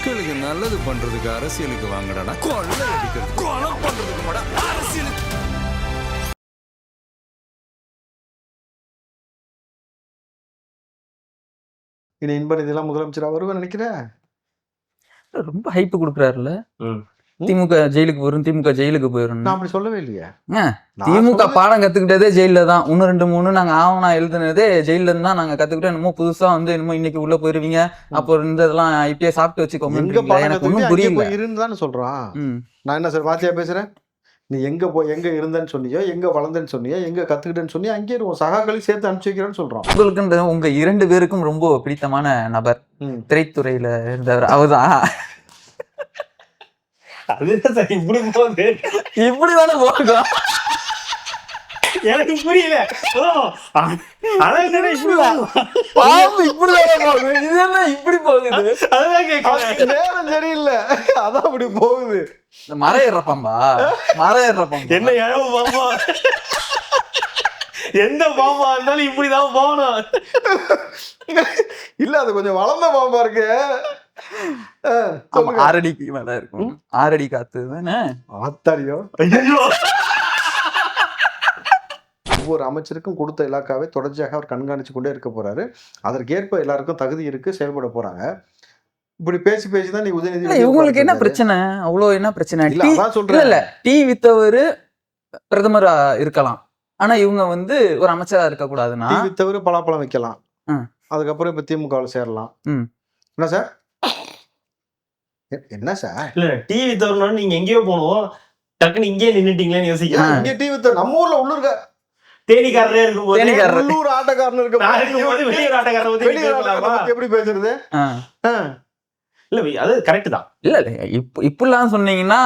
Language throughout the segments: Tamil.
மக்களுக்கு நல்லது பண்றதுக்கு அரசியலுக்கு வாங்கடா, கொள்ளை அடிக்கிறது கொலை பண்றதுக்கு மாடா அரசியலுக்கு. இனி இன்ப இதெல்லாம் முதலமைச்சரா வருவேன் நினைக்கிறேன். ரொம்ப ஹைப் கொடுக்குறாருல்ல. ம். திமுக ஜெயிலுக்கு போயிரும், திமுக ஜெயிலுக்கு போயிரும். நான் அப்படி சொல்லவே இல்லையே. திமுக பாடம் கத்துக்கிட்டதே ஜெயில தான். 1 2 3 நாங்க ஆவணா எழுதுனதே ஜெயில இருந்து தான் நாங்க கத்துக்கிட்டோம். என்னமோ புதுசா வந்து என்னமோ இன்னைக்கு உள்ள போயிருவீங்க, அப்போ இந்த இதெல்லாம் இப்பயே சாப்பிட்டு எங்க வச்சுக்கோங்க. பாடம் எனக்கு ஒன்றும் கத்துக்கிட்டு அங்கே புரியல. போய் இருந்துதான்னு சொல்றான். ம். நான் என்ன சார் வாத்தியா பேசுறேன்? நீ எங்க போய் எங்க இருந்தேன்னு சொன்னியோ, எங்க வளர்ந்தேன்னு சொன்னியோ, எங்க கத்துக்கிட்டேன்னு சொன்னியோ, அங்கேயே உன் சகாக்களையும் சேர்த்து அனுப்பிச்சு வைக்கிறேன்னு சொல்றான். உங்களுக்குன்ற உங்க 2 பேருக்கும் ரொம்ப பிடித்தமான நபர் திரைத்துறையில இருந்தவர் அவர்தான். அதுதான் சார் இப்படி போகுது. இப்படிதானே போகும். எனக்கு புரியல. அதான் பாம்பு இப்படிதானே போகுது. இது என்ன இப்படி போகுது? கேட்க நேரம் சரியில்லை, அதான் அப்படி போகுது. இந்த மரம் ஏறுற பாம்பா? மரம் ஏறுற பாம்பா? என்ன இழவு பாம்பா? எந்த பாம்பா இருந்தாலும் இப்படிதான் போகணும். இல்ல அது கொஞ்சம் வளர்ந்த பாம்பா இருக்கு. 6 அடிக்கு மேல இருக்கும். 6 அடி காத்து தானே. ஆத்தாடியோ. ஐயோ, ஒவ்வொரு அமைச்சருக்கும் கொடுத்த இலாக்காவை தொடர்ச்சியாக அவர் கண்காணிச்சு கொண்டே இருக்க போறாரு. அதற்கேற்ப எல்லாருக்கும் தகுதி இருக்கு, செயல்பட போறாங்க. இப்படி பேசி பேசிதான் நீ உதயநிதி இவங்களுக்கு என்ன பிரச்சனை? அவ்வளவு என்ன பிரச்சனை? இல்ல அதான் சொல்றேன். இல்ல டீ வித்தவரு பிரதமரா இருக்கலாம், ஆனா இவங்க வந்து ஒரு அமைச்சரா இருக்க கூடாதுன்னா டீ வித்தவரு பலாப்பழம் வைக்கலாம். ம். அதுக்கப்புறம் இப்ப திமுகவில் சேரலாம். ம். என்ன சார்? என்ன சார்? இல்ல டிவி தரணும்னு நீங்க எங்கேயோ போனோம், டக்குன்னு இங்கே நின்னுட்டீங்களேன்னு யோசிக்கிறேன். இங்க டீ வித்த நம்ம ஊர்ல உள்ளூர்க தேனிக்காரரே இருக்கும்போது தேனிக்காரர். உள்ளூர் ஆட்டக்காரன் நான் இருக்கும்போது இருக்கு. வெளியூர் ஆட்டக்காரரை பத்தி வெளியூர் பேசலாமா? ஆட்டக்காரனை பத்தி எப்படி பேசுறது? இல்ல அது கரெக்ட் தான். இல்ல இப்படிலாம் சொன்னீங்கன்னா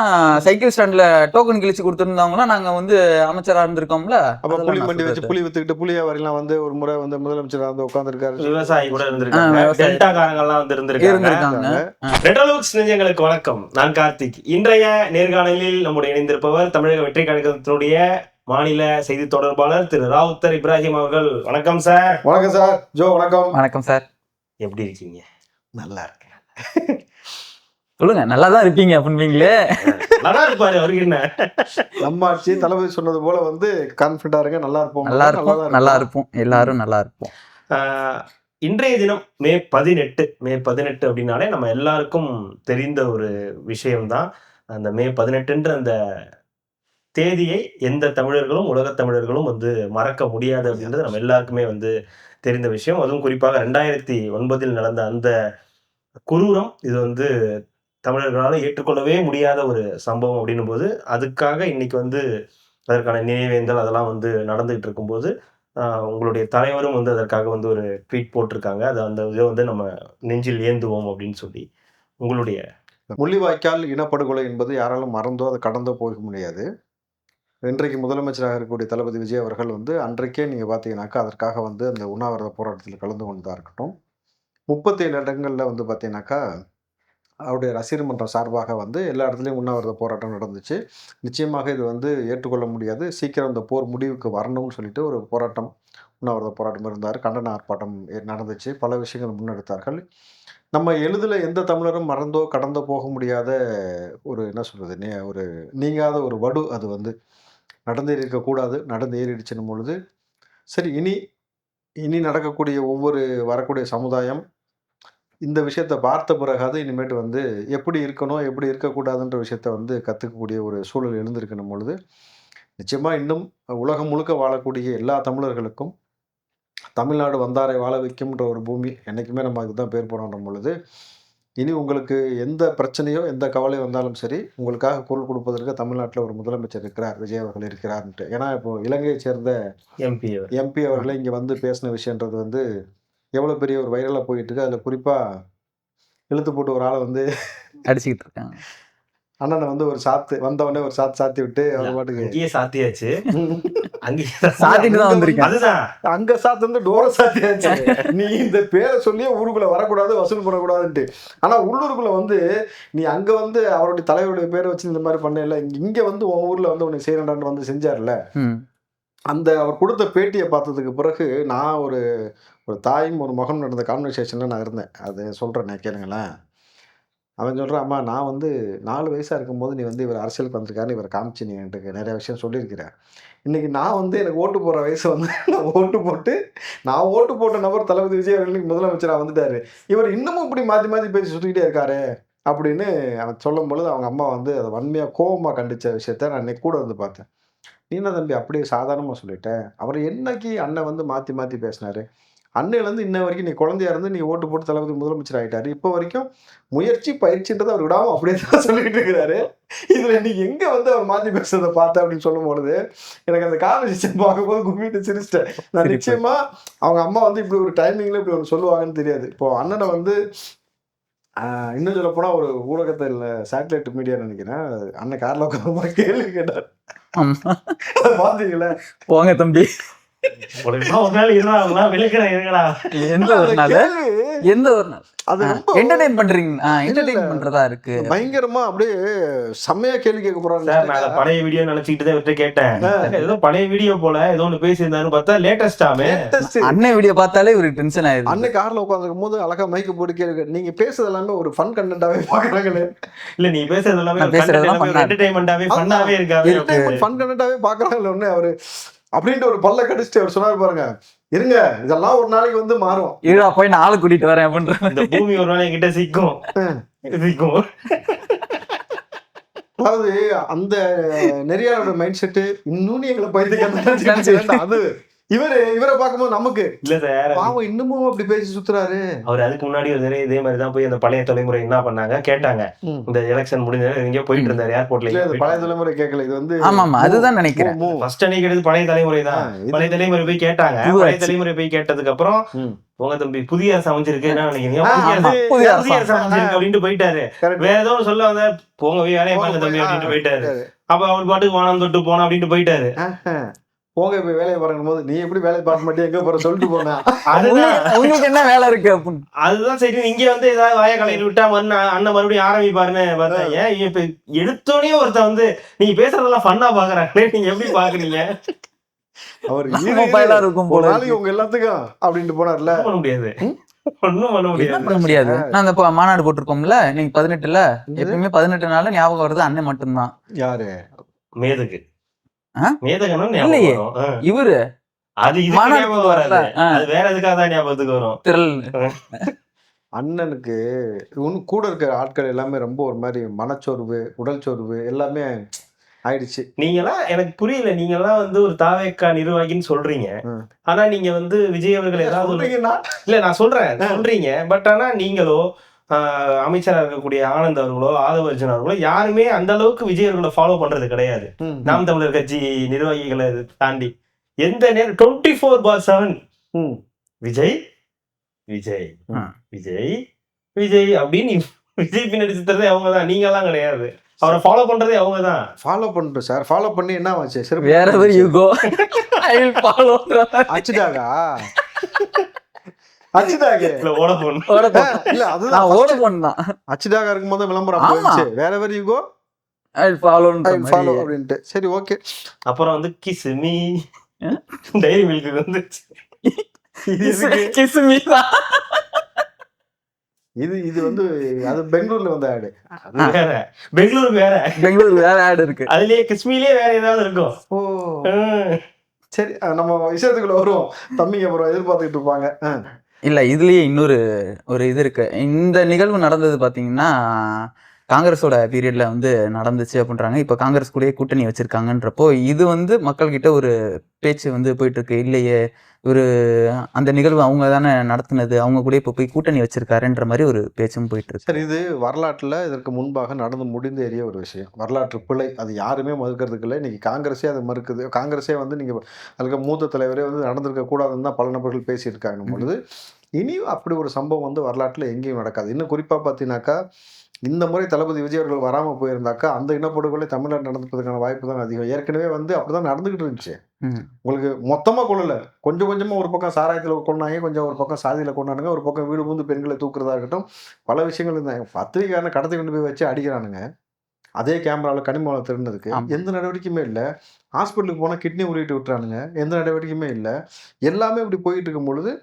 சைக்கிள் ஸ்டாண்ட்ல டோக்கன் கிழிச்சு கொடுத்துருந்தாங்கன்னா நாங்க வந்து அமைச்சரா இருந்திருக்கோம்ல. அப்ப புலி மண்டி வச்சு புலி வித்துக்கிட்டு புளியா வரையலாம் வந்து ஒரு முறை வந்து முதலமைச்சர் வந்து உட்கார்ந்துருக்காரு. விவசாயி கூட இருந்திருக்காங்க, டெல்டாக்காரங்க எல்லாம் வந்து இருந்திருக்காங்க. ரெட்ரோலுக்ஸ் நெஞ்சங்களுக்கு வணக்கம், நான் கார்த்திக். இன்றைய நேர்காணலில் நம்முடைய இணைந்திருப்பவர் தமிழக வெற்றி கழகத்தினுடைய மாநில செய்தி தொடர்பாளர் திரு ராவுத்தர் இப்ராஹிம் அவர்கள். வணக்கம் சார். வணக்கம் சார். ஜோ வணக்கம். வணக்கம் சார். எப்படி இருக்கீங்க? நல்லா இருக்கேன். சொல்லுங்க. நல்லாதான் இருப்பீங்க அப்படிங்களே. நல்லா இருப்பாரு அவருக்கு என்ன. நம்ம ஆட்சி தளபதி சொன்னது போல வந்து கான்பிடண்டா இருங்க, நல்லா இருப்போம். நல்லா இருப்போம், எல்லாரும் நல்லா இருப்போம். இன்றைய தினம் மே 18 அப்படின்னாலே நம்ம எல்லாருக்கும் தெரிந்த ஒரு விஷயம்தான். அந்த மே 18 அந்த தேதியை எந்த தமிழர்களும் உலக தமிழர்களும் வந்து மறக்க முடியாது அப்படின்றது நம்ம எல்லாருக்குமே வந்து தெரிந்த விஷயம். அதுவும் குறிப்பாக 2009 நடந்த அந்த குரூரம் இது வந்து தமிழர்களால் ஏற்றுக்கொள்ளவே முடியாத ஒரு சம்பவம் அப்படின்னும் போது, அதுக்காக இன்னைக்கு வந்து அதற்கான நினைவேந்தல் அதெல்லாம் வந்து நடந்துகிட்டு இருக்கும்போது உங்களுடைய தலைவரும் வந்து அதற்காக வந்து ஒரு ட்வீட் போட்டிருக்காங்க. அது அந்த இதை வந்து நம்ம நெஞ்சில் ஏந்துவோம் அப்படின்னு சொல்லி. உங்களுடைய முள்ளிவாய்க்கால் இனப்படுகொலை என்பது யாராலும் மறந்தோ அதை கடந்தோ போக முடியாது. இன்றைக்கு முதலமைச்சராக இருக்கக்கூடிய தளபதி விஜய் அவர்கள் வந்து அன்றைக்கே நீங்கள் பார்த்தீங்கன்னாக்கா அதற்காக வந்து அந்த உண்ணாவிரத போராட்டத்தில் கலந்து கொண்டதாக இருக்கட்டும். 37 இடங்களில் வந்து பார்த்தீங்கன்னாக்கா அவருடைய ரசிகர் மன்றம் சார்பாக வந்து எல்லா இடத்துலையும் உண்ணாவிரத போராட்டம் நடந்துச்சு. நிச்சயமாக இது வந்து ஏற்றுக்கொள்ள முடியாது, சீக்கிரம் இந்த போர் முடிவுக்கு வரணும்னு சொல்லிட்டு ஒரு போராட்டம், உண்ணாவிரத போராட்டம் இருந்தார். கண்டன ஆர்ப்பாட்டம் நடந்துச்சு. பல விஷயங்கள் முன்னெடுத்தார்கள். நம்ம எளிதில் எந்த தமிழரும் மறந்தோ கடந்தோ போக முடியாத ஒரு என்ன சொல்கிறது ஒரு நீங்காத ஒரு வடு அது வந்து நடந்து இருக்கக்கூடாது, நடந்து ஏறிடுச்சுன்னும் பொழுது சரி இனி நடக்கக்கூடிய ஒவ்வொரு வரக்கூடிய சமுதாயம் இந்த விஷயத்தை பார்த்த பிறகாது இனிமேட்டு வந்து எப்படி இருக்கணும் எப்படி இருக்கக்கூடாதுன்ற விஷயத்த வந்து கற்றுக்கக்கூடிய ஒரு சூழல் எழுந்திருக்கணும் பொழுது நிச்சயமாக இன்னும் உலகம் முழுக்க வாழக்கூடிய எல்லா தமிழர்களுக்கும் தமிழ்நாடு வந்தாரை வாழ வைக்கும்ன்ற ஒரு பூமி என்றைக்குமே நம்ம அதுக்கு தான் பேர் போனோம் பொழுது இனி உங்களுக்கு எந்த பிரச்சனையோ எந்த கவலை வந்தாலும் சரி உங்களுக்காக குரல் கொடுப்பதற்கு தமிழ்நாட்டில் ஒரு முதலமைச்சர் இருக்கிறார், விஜய் அவர்கள் இருக்கிறார்ன்ட்டு. ஏன்னா இப்போ இலங்கையை சேர்ந்த எம்பி அவர்களை இங்கே வந்து பேசின விஷயன்றது வந்து எவ்வளோ பெரிய ஒரு வைரலாக போயிட்டு இருக்கு. அதில் குறிப்பாக இழுத்து போட்டு ஒரு ஆளை வந்து அடிச்சுக்கிட்டு இருக்காங்க. அண்ணனை வந்து ஒரு சாத்து வந்தவொடனே ஒரு சாத்தி விட்டு அவர் பாட்டுக்கு அங்கேயே சாத்தியாச்சு. அங்க சாத்து வந்து டோர சாத்தியாச்சு. நீ இந்த பேரை சொல்லியே ஊருக்குள்ள வரக்கூடாது, வசூல் பண்ணக்கூடாதுன்ட்டு. ஆனா உள்ளூருக்குள்ள வந்து நீ அங்க வந்து அவருடைய தலைவருடைய பேரை வச்சு இந்த மாதிரி பண்ணல, இங்க வந்து உன் ஊர்ல வந்து உனக்கு செய்யறான்னு வந்து செஞ்சார்ல. அந்த அவர் கொடுத்த பேட்டியை பார்த்ததுக்கு பிறகு நான் ஒரு தாயும் ஒரு மகன் நடந்த கான்வர்சேஷன்ல நான் இருந்தேன். அது சொல்றேன் கேளுங்களேன். அவன் சொல்கிறான், அம்மா நான் வந்து 4 வயசாக இருக்கும்போது நீ வந்து இவர் அரசியலுக்கு வந்திருக்காருன்னு இவரை காமிச்சு நீ என்கிட்ட நிறைய விஷயம் சொல்லியிருக்கிறேன். இன்னைக்கு நான் வந்து எனக்கு ஓட்டு போடுற வயசு வந்து நான் ஓட்டு போட்ட நபர் தளபதி விஜய் அவர்கள் இன்னைக்கு முதலமைச்சராக வந்துட்டாரு. இவர் இன்னமும் இப்படி மாற்றி மாற்றி பேசி சுற்றிக்கிட்டே இருக்காரு அப்படின்னு அவன் சொல்லும் பொழுது அவங்க அம்மா வந்து அதை வன்மையாக கோபமாக கண்டிச்ச விஷயத்த நான் இன்னைக்கு கூட வந்து பார்த்தேன். நீ என்ன தம்பி அப்படியே சாதாரணமாக சொல்லிட்ட? அவர் என்னைக்கு அண்ணன் வந்து மாற்றி மாற்றி பேசினாரு? அன்னையிலேருந்து இன்ன வரைக்கும் நீ குழந்தையா இருந்து நீ ஓட்டு போட்டு தளபதி முதலமைச்சர் ஆகிட்டாரு. இப்போ வரைக்கும் முயற்சி பயிற்சின்றதை அவர் விடாமல் அப்படியே தான் சொல்லிட்டு இருக்கிறாரு. இதில் நீ எங்கே வந்து அவர் மாற்றி பேசுறதை பார்த்த அப்படின்னு சொல்லும் பொழுது எனக்கு அந்த கான்வர்சேஷன் பார்க்கும்போது கும்பிட்டு சிரிச்சிட்டேன். நான் நிச்சயமாக அவங்க அம்மா வந்து இப்படி ஒரு டைமிங்கில் இப்படி ஒன்று சொல்லுவாங்கன்னு தெரியாது. இப்போ அண்ணனை வந்து இன்னும் சொல்ல போனால் ஒரு ஊடகத்தில் சேட்டலைட் மீடியா நினைக்கிறேன், அண்ணன் காரில் உட்காந்து கேள்வி கேட்டார். பார்த்தீங்களா? போங்க தம்பி. ஒரு நாள் இருந்தா விளக்குறேன் இருக்கடா. எந்த ஒரு நாள் எந்த ஒரு நாள் அது என்டர்டெயின் பண்றீங்க, என்டர்டெயின் பண்றதா இருக்கு. பயங்கரமா அப்படியே செம்மையா கேள்வி கேட்க போறாங்க. சார் நான் பழைய வீடியோ நினைச்சுக்கிட்டு தான் விட்டு கேட்டேன். ஏதோ பழைய வீடியோ போல ஏதோ ஒண்ணு பேசியிருந்தாரு பார்த்தா லேட்டஸ்டாமே. அண்ணன் வீடியோ பார்த்தாலே ஒரு டென்ஷன் ஆயிடுது. அண்ணன் கார்ல உட்காந்துருக்கும் போது அழகா மைக்கு போட்டு கேள்வி நீங்க பேசுறது எல்லாமே ஒரு ஃபன் கண்டென்ட்டாவே பாக்குறாங்களே. இல்ல நீ பேசுறது எல்லாமே என்டர்டெயின்மெண்டாவே ஃபன்னாவே இருக்காவே. ஃபன் கண்டென்ட்டாவே பாக்குறாங்களே ஒண்ணு அவரு அப்படின்ட்டு ஒரு பல்ல கடிச்சிட்டு அவர் சொன்னாரு பாருங்க, இருங்க இதெல்லாம் ஒரு நாளைக்கு வந்து மாறும். இருடா போய் நாளை கூட்டிட்டு வரேன் அப்படின்ற இந்த பூமி ஒரு நாள் என்கிட்ட சிக்கும். அதாவது அந்த நெறியாளோட மைண்ட் செட்டு இன்னும் எங்களை பயிர்த்து அது இவரை பார்க்கும்போது நமக்கு இல்ல சார் பாவம் இன்னமும் அப்படி பேசி சுத்துறாரு. அவர் அதுக்கு முன்னாடி ஒரு இதே மாதிரிதான் போய் அந்த பழைய தலைமுறை என்ன பண்ணாங்க கேட்டாங்க. இந்த எலெக்ஷன் முடிஞ்ச எங்கேயோ போயிட்டு இருந்தாரு ஏர்போர்ட்ல. பழைய தலைமுறை கேட்கல, இது வந்து ஆமா அதுதான் நினைக்கிறேன். ஃபர்ஸ்ட் அன்னைக்கு பழைய தலைமுறை தான். பழைய தலைமுறை போய் கேட்டாங்க. பழைய தலைமுறை போய் கேட்டதுக்கு அப்புறம் உங்க தம்பி புதிய அரசு அமைஞ்சிருக்கு என்ன நினைக்கிறீங்க, புதிய அரசு அமைஞ்சிருக்கு அப்படின்ட்டு போயிட்டாரு. வேற ஏதோ சொல்ல வந்த போங்க வேலையை பாருங்க தம்பி அப்படின்ட்டு போயிட்டாரு. அப்ப அவர் பாட்டுக்கு வானம் தொட்டு போனா அப்படின்ட்டு போயிட்டாரு. போங்க போய் வேலையை பாருங்கும் போது நீ எப்படி வேலையை பார்க்க மாட்டே எங்க போற சொல்லிட்டு போனா உங்களுக்கு என்ன வேலை இருக்கு அப்படின்னு. அதுதான் சரி இங்க வந்து ஏதாவது வாய கலையில விட்டா அண்ணன் மறுபடியும் ஆரம்பிப்பாருன்னு பார்த்தேன். ஏன் இப்ப எடுத்தோடனே ஒருத்த வந்து நீங்க பேசுறதெல்லாம் ஃபன்னா பாக்குறாங்க, நீங்க எப்படி பாக்குறீங்க? அவர் இருக்கும் ஒரு நாளைக்கு உங்க எல்லாத்துக்கும் அப்படின்ட்டு போனார்ல. பண்ண முடியாது, ஒண்ணும் பண்ண முடியாது. நான் அந்த மாநாடு போட்டிருக்கோம்ல நீங்க 18ல, எப்பயுமே 18 நாள் ஞாபகம் வருது அண்ணன் மட்டும்தான். யாரு? மேதகு இல்லையே இவரு அது ஞாபகம் வராது, அது வேற எதுக்காக தான் ஞாபகத்துக்கு வரும். திரள் அண்ணனுக்கு இன்னும் கூட இருக்கிற ஆட்கள் எல்லாமே ரொம்ப ஒரு மாதிரி மனச்சோர்வு, உடல் சோர்வு எல்லாமே ஆயிடுச்சு. நீங்களாம் எனக்கு புரியல, நீங்கெல்லாம் வந்து ஒரு தாவேக்கா நிர்வாகின்னு சொல்றீங்க. ஆனா நீங்க வந்து விஜய் அவர்கள் ஏதாவது இல்ல நான் சொல்றீங்க. பட் ஆனா நீங்களோ அமைச்சராக இருக்கக்கூடிய ஆனந்த் அவர்களோ ஆதவ அர்ஜுன் அவர்களோ யாருமே அந்த அளவுக்கு விஜய் அவர்களை ஃபாலோ பண்றது கிடையாது. நாம் தமிழர் கட்சி நிர்வாகிகளை தாண்டி எந்த நேரம் 24/7 விஜய் விஜய் விஜய் விஜய் அப்படின்னு விஜய் பின்னாடி சுத்துறதே அவங்கதான், நீங்க எல்லாம் கிடையாது. அவரை ஃபாலோ பண்றதே அவங்கதான். ஃபாலோ பண்றோம் சார். ஃபாலோ பண்ணி என்ன ஆச்சு? சரி wherever you go I will follow. அச்சுடாகா அச்சுடாக இல்ல ஓடபோன் இல்ல அதுதான் ஓடபோன் தான். அச்சுடாக இருக்கும்போது விளம்பரம் போயிடுச்சு. wherever you go I will follow அப்படின்ட்டு. சரி ஓகே. அப்புறம் வந்து கிஸ் மீ டைரி மில்க் வந்து கிஸ் மீ இது வந்து அது பெங்களூர்ல வந்த ஆடு. வேற பெங்களூர் வேற ஆடு இருக்கு. அதுலயே கிஸ்மிலே வேற ஏதாவது இருக்கும். ஓ சரி நம்ம விஷயத்துக்குள்ள வருவோம். தம்பிங்க அப்புறம் எதிர்பார்த்துக்கிட்டு இருப்பாங்க. இல்ல இதுலயே இன்னொரு ஒரு இது இருக்கு. இந்த நிகழ்வு நடந்தது பாத்தீங்கன்னா காங்கிரஸோட பீரியட்ல வந்து நடந்துச்சு அப்படின்றாங்க. இப்ப காங்கிரஸ் கூடயே கூட்டணி வச்சிருக்காங்கன்றப்போ இது வந்து மக்கள் கிட்ட ஒரு பேச்சு வந்து போயிட்டு இருக்கு. இல்லையே ஒரு அந்த நிகழ்வு அவங்க தானே நடத்தினது, அவங்க கூட இப்ப போய் கூட்டணி வச்சிருக்காருன்ற மாதிரி ஒரு பேச்சும் போயிட்டு இருக்கு. சரி, இது வரலாற்றுல இதற்கு முன்பாக நடந்து முடிந்தேறிய ஒரு விஷயம், வரலாற்று பிழை. அது யாருமே மறுக்கிறதுக்கு இல்லை. இன்னைக்கு காங்கிரஸே அதை மறுக்குது. காங்கிரஸே வந்து நீங்க அதுக்கு மூத்த தலைவரே வந்து நடந்திருக்க கூடாதுன்னு தான் பல நபர்கள் பேசிட்டு இருக்காங்க பொழுது இனியும் அப்படி ஒரு சம்பவம் வந்து வரலாற்றுல எங்கேயும் நடக்காது. இன்னும் குறிப்பா பார்த்தீங்கன்னாக்கா இந்த முறை தளபதி விஜய் அவர்கள் வராமல் போயிருந்தாக்கா அந்த இனப்படுகொலை தமிழ்நாடு நடந்துக்கிறதுக்கான வாய்ப்பு தான் அதிகம். ஏற்கனவே வந்து அப்படிதான் நடந்துகிட்டு இருந்துச்சு. உங்களுக்கு மொத்தமாக கொள்ளல, கொஞ்சம் கொஞ்சமாக ஒரு பக்கம் சாராயத்தில் கொண்டாங்க, கொஞ்சம் ஒரு பக்கம் சாதியில் கொண்டானுங்க, ஒரு பக்கம் வீடு பூந்து பெண்களை தூக்குறதா இருக்கட்டும், பல விஷயங்கள் இருந்தாங்க. பத்திரிகையான கடத்தி கொண்டு போய் வச்சு அடிக்கிறானுங்க. அதே கேமராவில் கனிமூலம் திருடினதுக்கு எந்த நடவடிக்கையுமே இல்லை. ஹாஸ்பிட்டலுக்கு போனால் கிட்னி உருவிட்டு விட்டுறானுங்க, எந்த நடவடிக்கையுமே இல்லை. எல்லாமே இப்படி போயிட்டு இருக்கும் பொழுது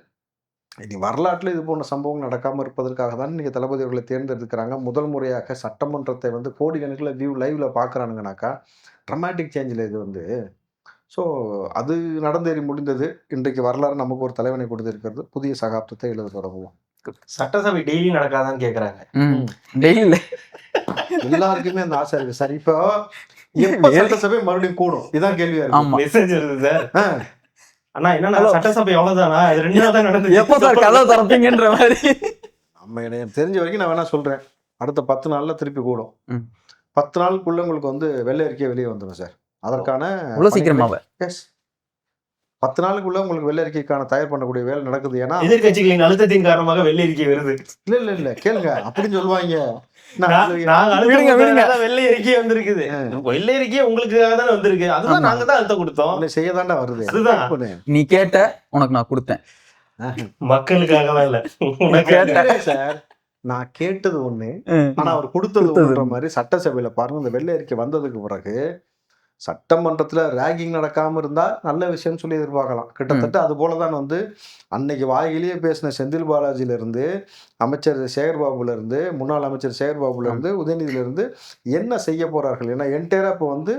இனி வரலாற்றில் இது போன்ற சம்பவங்கள் நடக்காமல் இருப்பதற்காக தான் இன்றைக்கி தளபதி அவர்களை தேர்ந்தெடுக்கிறாங்க. முதல் முறையாக சட்டமன்றத்தை வந்து கோடிக்கணக்கில் லைவ்ல பார்க்குறானுங்கனாக்கா ட்ரமாட்டிக் சேஞ்சில் இது வந்து. ஸோ அது நடந்தேறி முடிந்தது. இன்றைக்கு வரலாறு நமக்கு ஒரு தலைவனை கொடுத்திருக்கிறது. புதிய சகாப்தத்தை எழுத தொடங்குவோம். சட்டசபை டெய்லி நடக்காதான்னு கேக்குறாங்க. டெய்லி எல்லாருக்குமே அந்த ஆசை இருக்கு சார். இப்போ எப்ப சட்டசபை மறுபடியும் கூடும் இதான் கேள்வியா இருக்கு. மெசேஜ் வருது சார். அண்ணா என்னன்னா சட்டசபை அவ்வளவுதானா, இது 2 நாள் தான் நடந்துச்சு, எப்ப சார் கதவு திறப்பீங்கன்ற மாதிரி. நம்ம எனக்கு தெரிஞ்ச வரைக்கும் நான் வேணா சொல்றேன், அடுத்த 10 நாள்ல திருப்பி கூடும். 10 நாளுக்குள்ள உங்களுக்கு வந்து வெள்ளை அறிக்கை வெளியே வந்துடும் சார். அதற்கான சீக்கிரமாவே 10 நாளுக்குள்ள உங்களுக்கு வெள்ளை அறிக்கைக்கான தயார் பண்ணக்கூடிய வேலை நடக்குது. ஏன்னா எதிர்கட்சிகளின் அழுத்தத்தின் காரணமாக வெள்ளை அறிக்கை வருது. இல்ல கேளுங்க, அப்படின்னு சொல்லுவாங்க. வெள்ளை அறிக்கை வந்திருக்குது, வெள்ளை அறிக்கை உங்களுக்காக தானே வந்திருக்கு, அதுதான் நாங்க தான் அழுத்தம் கொடுத்தோம். செய்யதாண்டா வருது. அதுதான் நீ கேட்ட உனக்கு நான் கொடுத்தேன், மக்களுக்காக இல்ல சார். நான் கேட்டது ஒண்ணு, ஆனா அவர் கொடுத்தது மாதிரி. சட்டசபையில பாருங்க, இந்த வெள்ளை அறிக்கை வந்ததுக்கு பிறகு சட்டமன்றத்துல ரேகிங் நடக்காம இருந்தா நல்ல விஷயம்னு சொல்லி எதிர்பார்க்கலாம். கிட்டத்தட்ட அது போலதான் வந்து அன்னைக்கு வாயிலேயே பேசின செந்தில் பாலாஜில இருந்து, அமைச்சர் சேகர்பாபுல இருந்து, முன்னாள் அமைச்சர் சேகர்பாபுல இருந்து, உதயநிதியில இருந்து என்ன செய்ய போறார்கள். ஏன்னா என்டையரா இப்போ வந்து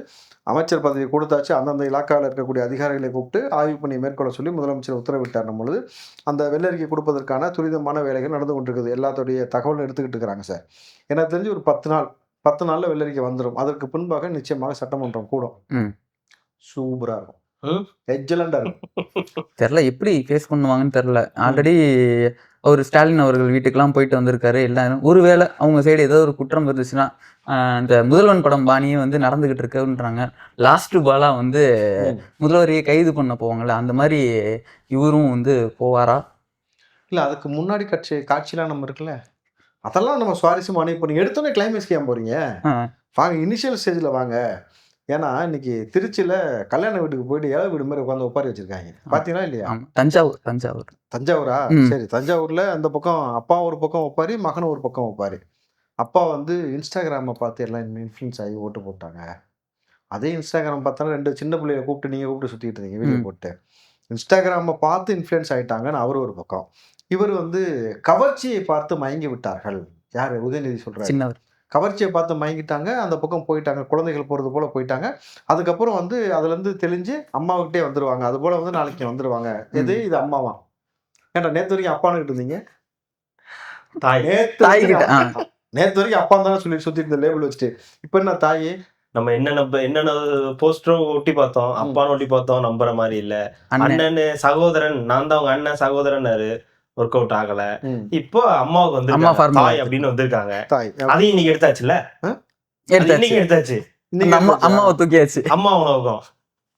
அமைச்சர் பதவி கொடுத்தாச்சு. அந்தந்த இலாக்காவில் இருக்கக்கூடிய அதிகாரிகளை கூப்பிட்டு ஆய்வு பண்ணி மேற்கொள்ள சொல்லி முதலமைச்சர் உத்தரவிட்டார். பொழுது அந்த வெள்ளறிக்கை கொடுப்பதற்கான துரிதமான வேலைகள் நடந்து கொண்டிருக்குது. எல்லாத்துடைய தகவலும் எடுத்துக்கிட்டு இருக்கிறாங்க சார். எனக்கு தெரிஞ்சு ஒரு 10 நாள்ல வெள்ளறிக்கை வந்துடும். அதற்கு பின்பாக நிச்சயமாக சட்டமன்றம் கூடும். சூப்பரா இருக்கும், எக்ஸலண்டா இருக்கும். தெரியல எப்படி ஃபேஸ் பண்ணுவாங்கன்னு தெரியல. ஆல்ரெடி அவர் ஸ்டாலின் அவர்கள் வீட்டுக்கெல்லாம் போயிட்டு வந்திருக்காரு. எல்லாரும் ஒருவேளை அவங்க சைடு ஏதோ ஒரு குற்றம் இருந்துச்சுன்னா, இந்த முதல்வன் படம் பாணியே வந்து நடந்துகிட்டு இருக்குன்றாங்க. லாஸ்ட் பாலா வந்து முதல்வரையே கைது பண்ண போவாங்கல்ல, அந்த மாதிரி இவரும் வந்து போவாரா? இல்ல அதுக்கு முன்னாடி காட்சியெல்லாம் நம்ம இருக்குல்ல, அதெல்லாம் நம்ம சுவாரஸ்யமான. இப்போ நீங்கள் எடுத்தோன்னே கிளைமேக்ஸ்க்கு ஏன் போறீங்க? வாங்க இனிஷியல் ஸ்டேஜில் வாங்க. ஏன்னா இன்னைக்கு திருச்சியில் கல்யாண வீட்டுக்கு போயிட்டு ஏழை வீடு மாதிரி உட்காந்து ஒப்பாரி வச்சிருக்காங்க. பார்த்தீங்களா இல்லையா? தஞ்சாவூரா? சரி, தஞ்சாவூரில் அந்த பக்கம் அப்பா ஒரு பக்கம் ஒப்பாரி, மகன் ஒரு பக்கம் ஒப்பாரி. அப்பா வந்து இன்ஸ்டாகிராமை பார்த்து எல்லாம் இன்ஃப்ளூயன்ஸ் ஆகி ஓட்டு போட்டாங்க. அதே இன்ஸ்டாகிராம் பார்த்தாலும் 2 சின்ன பிள்ளைகளை கூப்பிட்டு நீங்கள் கூப்பிட்டு சுற்றிட்டு இருந்தீங்க வீடியோ போட்டு. இன்ஸ்டாகிராமை பார்த்து இன்ஃப்ளூயன்ஸ் ஆகிட்டாங்கன்னு அவர் ஒரு பக்கம். இவர் வந்து கவர்ச்சியை பார்த்து மயங்கி விட்டார்கள். யார்? உதயநிதி சொல்றாரு. கவர்ச்சியை பார்த்து மயங்கிட்டாங்க, அந்த பக்கம் போயிட்டாங்க, குழந்தைகள் போகிறது போல போயிட்டாங்க. அதுக்கப்புறம் வந்து அதுலேருந்து தெளிஞ்சு அம்மாவுக்கிட்டே வந்துடுவாங்க. அது போல் வந்து நாளைக்கு வந்துடுவாங்க. எது இது அம்மாவா? ஏன்டா நேற்று வரைக்கும் அப்பானுக்கிட்டு இருந்தீங்க, நேற்று வரைக்கும் அப்பா தானே சொல்லி சுற்றிட்டு இருந்த லேபிள் வச்சுட்டு, இப்போ என்ன தாயே? நம்ம என்னென்ன போஸ்டரும் ஒட்டி பார்த்தோம், அப்பான்னு ஒட்டி பார்த்தோம், நம்புற மாதிரி இல்ல. அண்ணன் சகோதரன், நான் தான் உங்க அண்ணன் சகோதரன், ஒர்க் அவுட் ஆகல. இப்போ அம்மாவுக்கு வந்து தாய் அப்படின்னு வந்திருக்காங்க. அதையும் இன்னைக்கு எடுத்தாச்சுல்ல, இன்னைக்கு எடுத்தாச்சு. அம்மாவை தூக்கியாச்சு. அம்மா உணவகம்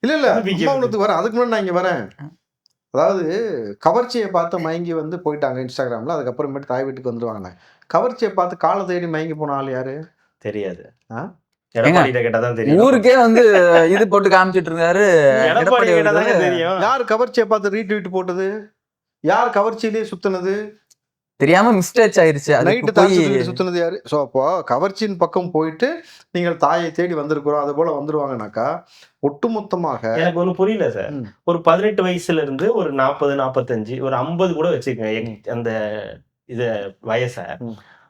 இல்ல அம்மா உணவுக்கு வரேன். அதுக்கு முன்னாடி நான் இங்க வரேன். அதாவது கவர்ச்சியை பார்த்து மயங்கி வந்து போயிட்டாங்க இன்ஸ்டாகிராம்ல. அதுக்கப்புறமேட்டு தாய் வீட்டுக்கு வந்துருவாங்க. கவர்ச்சியை பார்த்து காலை தேடி மயங்கி போன ஆள் யாரு தெரியாது. ஊருக்கே வந்து இது போட்டு காமிச்சிட்டு இருக்காரு. யாரு கவர்ச்சியை பார்த்து ரீட்வீட் போட்டது? யார் கவர்ச்சியிலேயே சுத்தினது? தெரியாம மிஸ்டேக் ஆயிருச்சு. நைட்டு தாய் சுத்தினது யாரு? ஸோ அப்போ கவர்ச்சியின் பக்கம் போயிட்டு நீங்கள் தாயை தேடி வந்திருக்கிறோம் அது போல வந்துருவாங்கனாக்கா ஒட்டுமொத்தமாக எனக்கு ஒன்றும் புரியல சார். ஒரு 18 வயசுல இருந்து ஒரு 40, 45, ஒரு 50 கூட வச்சுக்கோங்க அந்த இது வயசை.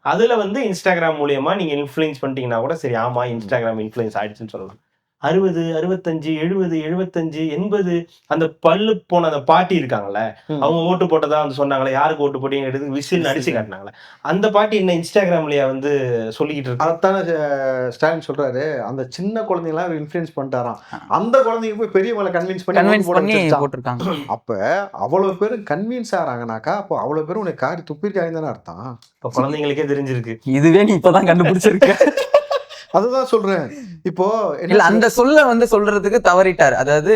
அதுல வந்து இன்ஸ்டாகிராம் மூலியமா நீங்க இன்ஃப்ளூயன்ஸ் பண்ணிட்டீங்கன்னா கூட சரி, ஆமா இன்ஸ்டாகிராம் இன்ஃப்ளூயன்ஸ் ஆயிடுச்சுன்னு சொல்லலாம். 60, 65, 70, 75, 80 அந்த பல்லு போன அந்த பாட்டி இருக்காங்கல்ல, அவங்க ஓட்டு போட்டதா வந்து சொன்னாங்களே, யாருக்கு ஓட்டு போட்டீங்க விசில் அடிச்சு காட்டினாங்களே, அந்த பாட்டி என்ன இன்ஸ்டாகிராம்லயா வந்து சொல்லிக்கிட்டு இருக்கு. அதான ஸ்டாலின் சொல்றாரு, அந்த சின்ன குழந்தைங்களாம் இன்ஃப்ளூயன்ஸ் பண்ணிட்டாராம். அந்த குழந்தைங்க போய் பெரியவங்களை கன்வின்ஸ் பண்ணி போட்டிருக்காங்க. அப்ப அவ்வளவு பேரும் கன்வின்ஸ் ஆறாங்கனாக்கா அப்போ அவ்வளவு பேரும் உனக்கு காரி துப்பிருக்காங்க தானே அர்த்தம். இப்ப குழந்தைங்களுக்கே தெரிஞ்சிருக்கு. இதுவே நீ இப்பதான் கண்டுபிடிச்சிருக்க. அதுதான் சொல்றேன். இப்போ இல்ல அந்த சொல்ல வந்து சொல்றதுக்கு தவறிட்டார். அதாவது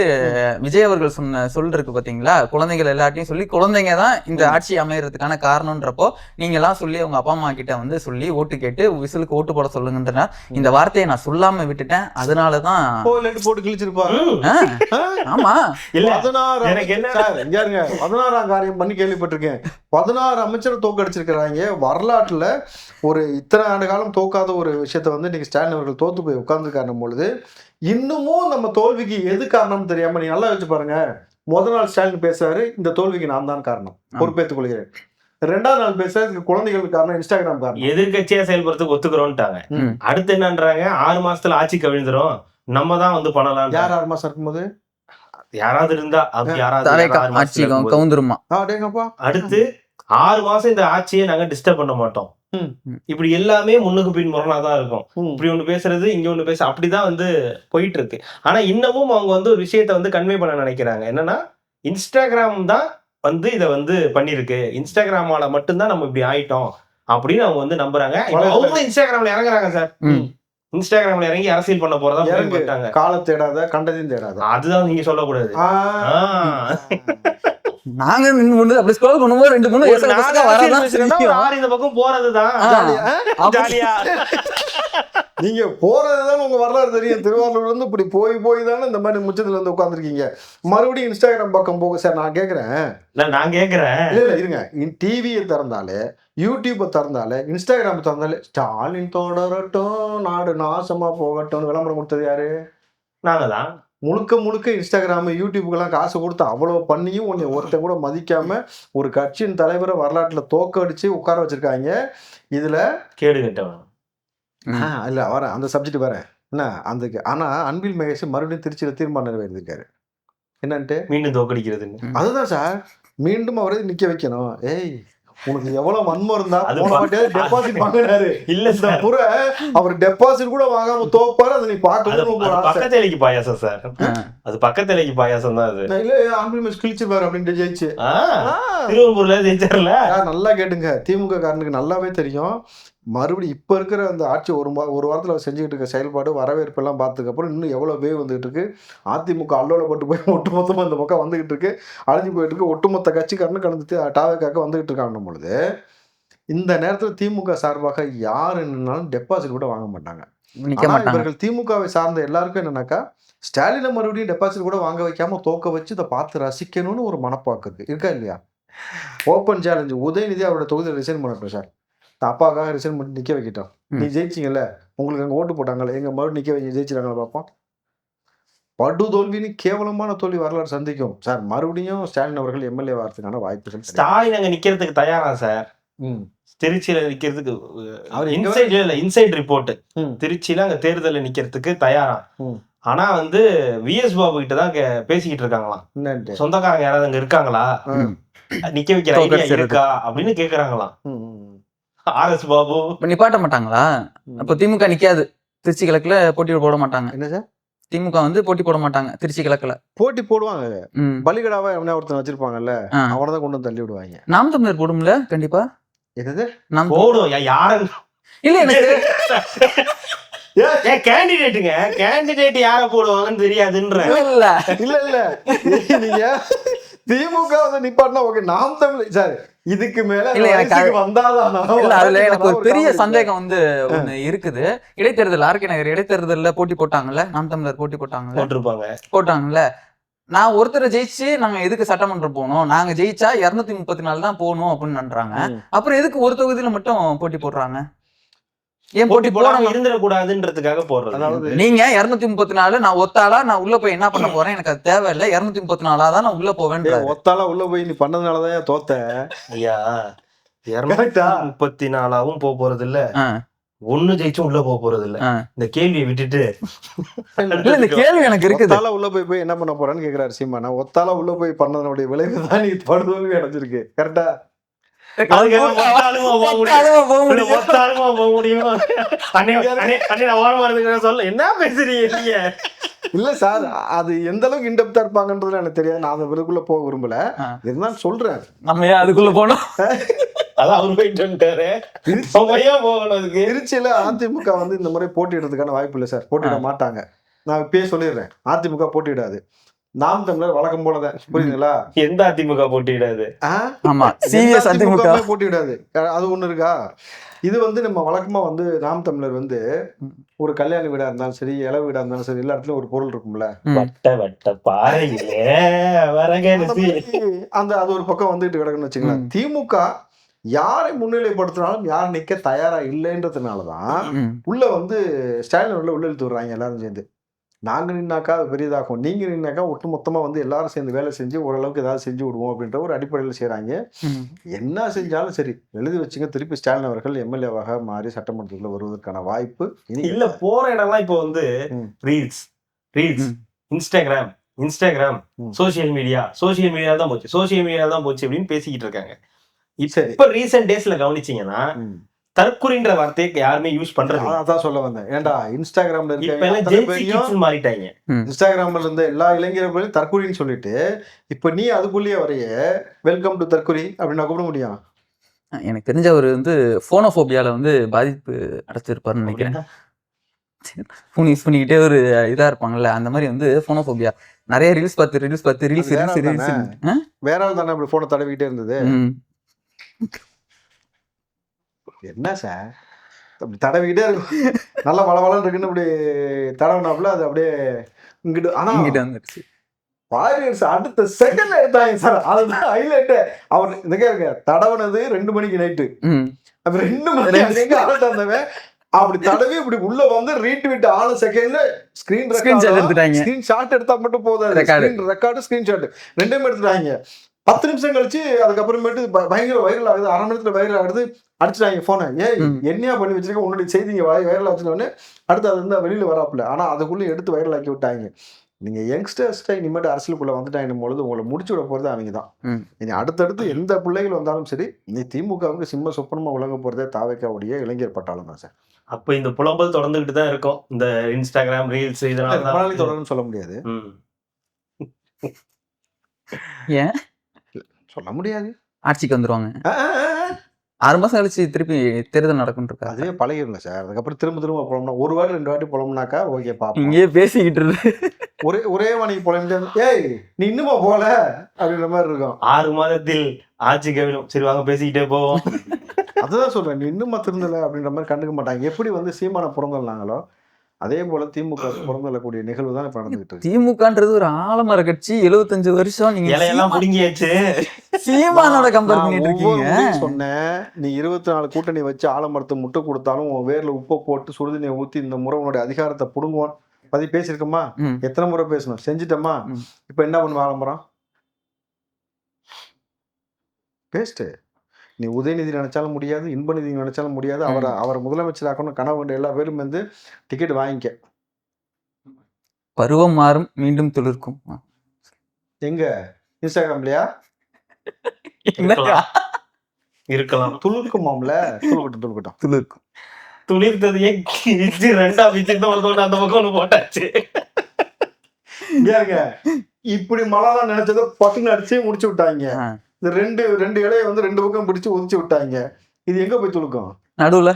விஜய் அவர்கள் சொன்ன சொல் இருக்கு பாத்தீங்களா, குழந்தைகள் எல்லாத்தையும் சொல்லி குழந்தைங்க தான் இந்த ஆட்சி அமையறதுக்கான காரணம்ன்றப்போ நீங்க எல்லாம் சொல்லி அவங்க அப்பா அம்மா கிட்ட வந்து சொல்லி ஓட்டு கேட்டு விசிலுக்கு ஓட்டு போட சொல்லுங்கன்றனா இந்த வார்த்தையை நான் சொல்லாம விட்டுட்டேன். அதனாலதான் போட்டு கிழிச்சிருப்பாங்க. ஆமா இல்ல 16ஆம் காரியம் பண்ணி கேள்விப்பட்டிருக்கேன். 16 அமைச்சரை தோக்கடிச்சிருக்கிறாங்க. வரலாற்றுல ஒரு இத்தனை ஆண்டு காலம் தோக்காத ஒரு விஷயத்த வந்து இன்னைக்கு ஸ்டாலின் அவர்கள் தோத்து போய் உட்கார்ந்து காரணம் பொழுது இன்னமும் நம்ம தோல்விக்கு எது காரணம் தெரியாம நீ நல்லா வச்சு பாருங்க. முதல் நாள் ஸ்டாலின் பேசுறாரு, இந்த தோல்விக்கு நான் தான் காரணம், பொறுப்பேற்றுக் கொள்கிறேன். 2வது நாள் பேசுறாரு, இதுக்கு குழந்தைகளுக்கு காரணம், இன்ஸ்டாகிராம் காரணம். எதிர்கட்சியா செயல்படுறதுக்கு ஒத்துக்கிறோம்ட்டாங்க. அடுத்து என்னன்றாங்க, 6 மாசத்துல ஆட்சி கவிழ்ந்துரும், நம்ம தான் வந்து பண்ணலாம். யார் 6 மாசம் இருக்கும்போது யாராவது இருந்தா அப்படி யாராவது ஆட்சி கவுந்துருமா. அடுத்து 6 மாசம் இந்த ஆட்சியை நாங்க டிஸ்டர்ப் பண்ண மாட்டோம். இப்படி எல்லாமே முன்னுக்கு பின் முரணாதான் இருக்கும். இப்படி ஒண்ணு பேசுறது, இங்க ஒண்ணு பேச, அப்படிதான் வந்து போயிட்டு இருக்கு. ஆனா இன்னமும் அவங்க வந்து ஒரு விஷயத்த வந்து கன்வே பண்ண நினைக்கிறாங்க. என்னன்னா, இன்ஸ்டாகிராம் தான் வந்து இதை வந்து பண்ணிருக்கு, இன்ஸ்டாகிராமால மட்டும்தான் நம்ம இப்படி ஆயிட்டோம் அப்படின்னு அவங்க வந்து நம்புறாங்க. அவங்க இன்ஸ்டாகிராம்ல இறங்குறாங்க சார். இன்ஸ்டாகிராம்ல இறங்கி அரசியல் பண்ண போறதா போயிட்டாங்க. காலம் தேடாத, கண்டதையும் தேடாத. அதுதான் நீங்க சொல்லக்கூடாது. நாங்க அப்படி ஸ்க்ரோல் பண்ணும்போது 2-3 இந்த பக்கம் போறதுதான் ஜாலியா. நீங்க போறதுதான் உங்க வரலாறு தெரியும். திருவாரூர்ல இருந்து இப்படி போய் தானே இந்த மாதிரி முச்சத்துல இருந்து உட்காந்துருக்கீங்க. மறுபடியும் இன்ஸ்டாகிராம் பக்கம் போக சார். நான் கேக்குறேன் இல்ல இருங்க, டிவியை திறந்தாலே, யூடியூப்பை திறந்தாலே, இன்ஸ்டாகிராம் திறந்தாலே ஸ்டாலின் தொடரட்டும், நாடு நாசமா போகட்டும் விளம்பரம் கொடுத்தது யாரு? நாங்க தான். முழுக்க இன்ஸ்டாகிராம், யூடியூப்புக்கெல்லாம் காசு கொடுத்து அவ்வளவு பண்ணியும் உன்னை ஒருத்தன் கூட மதிக்காம ஒரு கட்சியின் தலைவரை வரலாற்றுல தோக்கடிச்சு உட்கார வச்சிருக்காங்க. இதுல கேடு கட்டவன் இல்ல வர அந்த சப்ஜெக்ட் வரேன் என்ன அந்த. ஆனா அன்பில் மகேஷ் மறுபடியும் திருச்சியில தீர்மானம் நிறைவேறியிருக்காரு. என்னன்ட்டு மீண்டும் தோக்கடிக்கிறது. அதுதான் சார், மீண்டும் அவரை நிக்க வைக்கணும். ஏய், உனக்கு எவ்வளவு வன்மம் இருந்தா டெபாசிட் வாங்கினாரு இல்ல சார், புற அவர் டெபாசிட் கூட வாங்காம தோப்பாரு. அதை நீ பாக்கணும். பக்கத்தேலைக்கு பாயாசம் சார், அது பக்கத்தேலைக்கு பாயாசம் தான். அது இல்ல அன்பில் மகேஷ் கிழிச்சிருவாரு அப்படின்ட்டு ஜெயிச்சு திருவள்ளூர்ல ஜெயிச்சார்ல. நல்லா கேட்டுங்க, திமுக காரனுக்கு நல்லாவே தெரியும். மறுபடியும் இப்ப இருக்கிற அந்த ஆட்சி ஒரு வாரத்துல செஞ்சுக்கிட்டு இருக்க செயல்பாடு, வரவேற்பு எல்லாம் பார்த்ததுக்கு அப்புறம் இன்னும் எவ்வளவு பேர் வந்துகிட்டு இருக்கு. அதிமுக அல்லோலப்பட்டு போய் ஒட்டுமொத்தமா இந்த பக்கம் வந்துகிட்டு இருக்கு, அழிஞ்சு போயிட்டு இருக்கு. ஒட்டுமொத்த கட்சிக்காரனு கடந்து டாவேக்காக வந்துகிட்டு இருக்காங்க பொழுது, இந்த நேரத்துல திமுக சார்பாக யாரு நின்னாலும் டெபாசிட் கூட வாங்க மாட்டாங்க. இவர்கள் திமுகவை சார்ந்த எல்லாருக்கும் என்னன்னாக்கா, ஸ்டாலினை மறுபடியும் டெபாசிட் கூட வாங்க வைக்காம தோக்க வச்சு இதை பார்த்து ரசிக்கணும்னு ஒரு மனப்பாக்கு இருக்கா இல்லையா? ஓப்பன் சேலஞ்சு, உதயநிதி அவரோட தொகுதியில் ரிசைன் பண்ணட்டும் சார், அப்பாக்காக ரிசைன் பண்ணி நிக்க வைக்கிட்டோம். நீ ஜெயிச்சிங்கல்ல, உங்களுக்கு அங்கே ஓட்டு போட்டாங்கல்ல, எங்க மறுபடியும் நிக்க வைங்க, ஜெயிச்சிட்டாங்களா பார்ப்போம். படு தோல்வின்னு கேவலமான தோல்வி வரலாறு சந்திக்கும் சார். மறுபடியும் ஸ்டாலின் அவர்கள் எம்எல்ஏ வாரத்துக்கான வாய்ப்புகள். ஸ்டாலின் அங்க நிக்கிறதுக்கு தயாரா சார்? திருச்சியில நிக்கிறதுக்கு இன்சைட் ரிப்போர்ட், திருச்சியில அங்க தேர்தலில் நிக்கிறதுக்கு தயாரா. ஆனா வந்து விஎஸ் பாபு கிட்ட தான் பேசிக்கிட்டு இருக்காங்களாம். சொந்தக்காரங்க யாராவது அங்க இருக்காங்களா, நிக்க வைக்கிற ஐடியா இருக்கா அப்படின்னு கேக்குறாங்களாம். ஆர்எஸ் பாபு நிப்பாட்ட மாட்டாங்களா? அப்ப திமுக நிக்காது, திருச்சி கிழக்குல போட்டி போட மாட்டாங்க. என்ன சார், திமுக வந்து போட்டி போட மாட்டாங்க திருச்சி கிழக்குல? போட்டி போடுவாங்க. பலிகடாவா எவனா ஒருத்தன் வச்சிருப்பாங்கல்ல, அவனதான் கொண்டு வந்து தள்ளி விடுவாங்க. நாம் தமிழர் போடும்ல கண்டிப்பா. என்னது நாம் போடும் யாரு இல்ல எனக்கு கேண்டிடேட்டுங்க, கேண்டிடேட் யார போடுவாங்கன்னு தெரியாதுன்ற. இல்ல இல்ல இல்ல நீங்க திமுக வந்து நிப்பாட்டினா ஓகே, நாம் தமிழ் சார் இதுக்கு மேல வந்தாதான். அதுல எனக்கு ஒரு பெரிய சந்தேகம் வந்து ஒண்ணு இருக்குது. இடைத்தேர்தல் ஆர்கே நகர் இடைத்தேர்தல்ல போட்டி போட்டாங்கல்ல, நாம் தமிழர் போட்டி போட்டாங்கல்ல. நான் ஒருத்தரை ஜெயிச்சு நாங்க எதுக்கு சட்டமன்றம் போகணும், நாங்க ஜெயிச்சா 234 தான் போகணும் அப்படின்னு நன்றாங்க. அப்புறம் எதுக்கு ஒரு தொகுதியில மட்டும் போட்டி போடுறாங்க? ஏன் போட்டி போடாம இருந்துடக்கூடாதுன்றதுக்காக போடுறது. அதாவது நீங்க 234, நான் ஒத்தாளா நான் உள்ள போய் என்ன பண்ண போறேன், எனக்கு அது தேவையில்லை, 234 தான் நான் உள்ள போவேன். ஒத்தாளா உள்ள போய் நீ பண்ணதுனாலதான் தோத்த ஐயா. 234 போக போறது இல்ல, ஒண்ணு ஜெயிச்சும் உள்ள போக போறது இல்ல. இந்த கேள்வியை விட்டுட்டு இந்த கேள்வி எனக்கு இருக்கு, ஒத்தாலா உள்ள போய் என்ன பண்ண போறேன்னு கேக்குறாரு சீமானா. ஒத்தாலா உள்ள போய் பண்ணதனுடைய விளைவு தான் நீ படுதோல்வி அடைஞ்சிருக்கு. கரெக்டா? என்ன பேசுறீங்க? இல்ல சார், அது எந்த அளவுக்கு இன்டெப்தா இருப்பாங்கன்றதுல எனக்கு தெரியாது. நான் அந்த விலக்குள்ள போக விரும்பல, இருந்தாலும் சொல்றேன். நம்ம அதுக்குள்ள போனோம். திருச்சியில அதிமுக வந்து இந்த முறை போட்டியிடுறதுக்கான வாய்ப்பு இல்லை சார், போட்டியிட மாட்டாங்க. நான் இப்பயே சொல்லிடுறேன், அதிமுக போட்டியிடாது. நாம் தமிழர் வழக்கம் போலதான், புரியுதுங்களா? எந்த அதிமுக போட்டியிடாது? போட்டியிடாது, அது ஒண்ணு இருக்கா? இது வந்து நம்ம வழக்கமா வந்து நாம் தமிழர் வந்து ஒரு கல்யாண வீடா இருந்தாலும் சரி, இளவு வீடா இருந்தாலும் சரி, எல்லா இடத்துலயும் ஒரு பொருள் இருக்கும்ல, அந்த அது ஒரு பக்கம் வந்துட்டு கிடக்குன்னு வச்சுக்கலாம். திமுக யாரை முன்னிலைப்படுத்தினாலும் யார் நிக்க தயாரா இல்லைன்றதுனாலதான் உள்ள வந்து ஸ்டாலின் உள்ள இழுத்து விடுறாங்க எல்லாரும் சேர்ந்து. நாங்க நின்னாக்கா அது பெரியதாகும், நீங்க நின்னாக்கா ஒட்டுமொத்தமா வந்து எல்லாரும் சேர்ந்து வேலை செஞ்சு ஓரளவுக்கு ஏதாவது செஞ்சு விடுவோம் அப்படின்ற ஒரு அடிப்படையில் செய்றாங்க. ம். என்ன செஞ்சாலும் சரி எழுதி வச்சுங்க, திருப்பி ஸ்டாலின் அவர்கள் எம்எல்ஏவாக மாறி சட்டமன்றத்துல வருவதற்கான வாய்ப்பு இனி இல்ல போற இடம்லாம் இப்போ வந்து ம். ரீல்ஸ் ம். இன்ஸ்டாகிராம் ம். சோசியல் மீடியா தான் போச்சு அப்படின்னு பேசிக்கிட்டு இருக்காங்க. சரி. இப்ப ரீசெண்ட் டேஸ்ல கவனிச்சீங்கன்னா ம். தற்குறின்ற வார்த்தையை யாருமே யூஸ் பண்றது இல்ல. அதான் சொல்ல வந்தேன். ஏன்டா இன்ஸ்டாகிராம்ல இப்ப இருக்க எல்லாம் அத்தனை ஜென்சி பேரையும் கிட்ஸ் மாறிட்டாங்க. இன்ஸ்டாகிராம்ல இருந்த எல்லா இளைஞர்களையும் தற்கொலைன்னு சொல்லிட்டு இப்ப நீ அதுக்குள்ளேயே வரைய வெல்கம் டு தற்கொலை அப்படின்னு கூப்பிட முடியும்? எனக்கு தெரிஞ்ச அவர் வந்து ஃபோனோஃபோபியால வந்து பாதிப்பு அடைச்சிருப்பாருன்னு நினைக்கிறேன். ஃபோன் யூஸ் பண்ணிக்கிட்டே ஒரு இதா இருப்பாங்கல்ல, அந்த மாதிரி வந்து ஃபோனோஃபோபியா. நிறைய ரீல்ஸ் பார்த்து ரீல்ஸ் வேற ஆள் தானே? வேற ஆள் தானே அப்படி போனை தடவிக்கிட்டே இருந்தது? என்ன சார் அப்படி தடவிக்கிட்டே இருக்கும், நல்லா வளவளன்னு இருக்குன்னு அப்படி தடவினாப்புல அது அப்படியே இங்கிட்டு. ஆனா வந்துருச்சு. வாரியர்ஸ் அடுத்த செகண்ட்ல எடுத்தாங்க சார், அதுதான் ஹைலைட். அவர் இந்த கேளுங்க, தடவுனது 2 மணிக்கு நைட்டு, அப்ப 2 மணிக்கு எங்க ஆள தந்தவன் அப்படி தடவி இப்படி உள்ள வந்து ரீட்வீட் ஆன செகண்ட்ல ஸ்கிரீன்ஷாட் எடுத்துட்டாங்க. ஸ்கிரீன்ஷாட் எடுத்தா மட்டும் போதாது, ரெக்கார்டு ஸ்கிரீன்ஷாட் ரெண்டையும் எடுத்துட்டாங்க. 10 நிமிஷம் கழிச்சு அதுக்கப்புறமேட்டு பயங்கர வைரல் ஆகுது, 1/2 மணி நேரத்துல வைரல் ஆகுது, அடிச்சுட்டாங்க போனை. ஏன் என்னையா பண்ணி வச்சிருக்க, உன்னுடைய செய்திங்க வைரல் ஆச்சுன்னு அடுத்து அது வந்து வெளியில வராப்புல. ஆனா அதுக்குள்ள எடுத்து வைரல் ஆக்கி விட்டாங்க. நீங்க யங்ஸ்டர்ஸ்ட இனிமேட்டு அரசியலுக்குள்ள வந்துட்டாங்க பொழுது உங்களை முடிச்சு விட போறது அவங்க தான். இனி அடுத்தடுத்து எந்த பிள்ளைகள் வந்தாலும் சரி, நீ திமுகவுக்கு சிம்ம சொப்பனமா விளங்க போறதே தாவேக்காவுடைய இளைஞர் பட்டாளம் தான் சார். அப்ப இந்த புலம்பல் தொடர்ந்துகிட்டு தான் இருக்கும், இந்த இன்ஸ்டாகிராம் ரீல்ஸ் இதனால தொடர்ந்து சொல்ல முடியாது. ஏன் சொல்ல முடியாது, ஆட்சிக்கு வந்துருவாங்க. 6 மாசம் கழிச்சு திருப்பி தேர்தல் நடக்கும் இருக்கா? அதுவே பழகிருங்க சார். அதுக்கப்புறம் திரும்ப புலம்புனா 1 வாட்டி 2 வாட்டி புலம்புனாக்கா ஓகே பாப்போம். இங்கேயே பேசிக்கிட்டு இருக்கு. ஒரே மணிக்கு புலம்பிட்டு ஏய் நீ இன்னுமா போல அப்படின்ற மாதிரி இருக்கும். 6 மாதத்தில் ஆட்சி கவிழும், சரி வாங்க பேசிக்கிட்டே போவோம். அதுதான் சொல்றேன், நீ இன்னுமா திருந்தல அப்படின்ற மாதிரி கண்டுக்க மாட்டாங்க. எப்படி வந்து சீமான புறந்தள்ளாங்களோ அதே போல திமுக புறந்தள்ளக்கூடிய நிகழ்வு தான் இப்ப நடந்துகிட்டு இருக்கு. திமுகன்றது ஒரு ஆலமர கட்சி, 75 வருஷம். நீங்க இலையெல்லாம் புடுங்கியாச்சு, சீமானோட கம்பேர் பண்ணிட்டு இருக்கீங்க. சொன்னேன், நீ 24 கூட்டணி வச்சு ஆலமரத்தை முட்டை கொடுத்தாலும் உன் வேர்ல உப்பை போட்டு சுடுதண்ணியை ஊத்தி இந்த முறை உன்னுடைய அதிகாரத்தை புடுங்குவான் பத்தி பேசியிருக்கோமா? எத்தனை முறை பேசணும், செஞ்சுட்டோமா? இப்ப என்ன பண்ணுவ ஆலமரம்? பேஸ்ட். நீ உதயநிதி நினைச்சாலும் முடியாது, இன்பநிதி நினைச்சாலும் முடியாது. அவரை முதலமைச்சராக்கணும் கனவு கொண்ட எல்லா பேரும் வந்து டிக்கெட் வாங்கிக்க. பருவம் மாறும் மீண்டும் துளிர்க்கும். எங்க இன்ஸ்டாகிராம்லயா இருக்கலாம், துளிர்க்குமாம்ல, துளுக்கட்டும் துளிர்க்கும். துளிர்த்ததையே கிழிச்சு 2ஆ பிச்சுட்டு அந்த பக்கம் போட்டாச்சு. இப்படி மழைலாம் நினைச்சதை பட்டுன்னு அடிச்சு முடிச்சு விட்டாங்க. இந்த ரெண்டு இலையை வந்து 2 பக்கம் பிடிச்சு ஒதிச்சு விட்டாங்க. இது எங்க போய் துளுக்கும்? நடுவுல.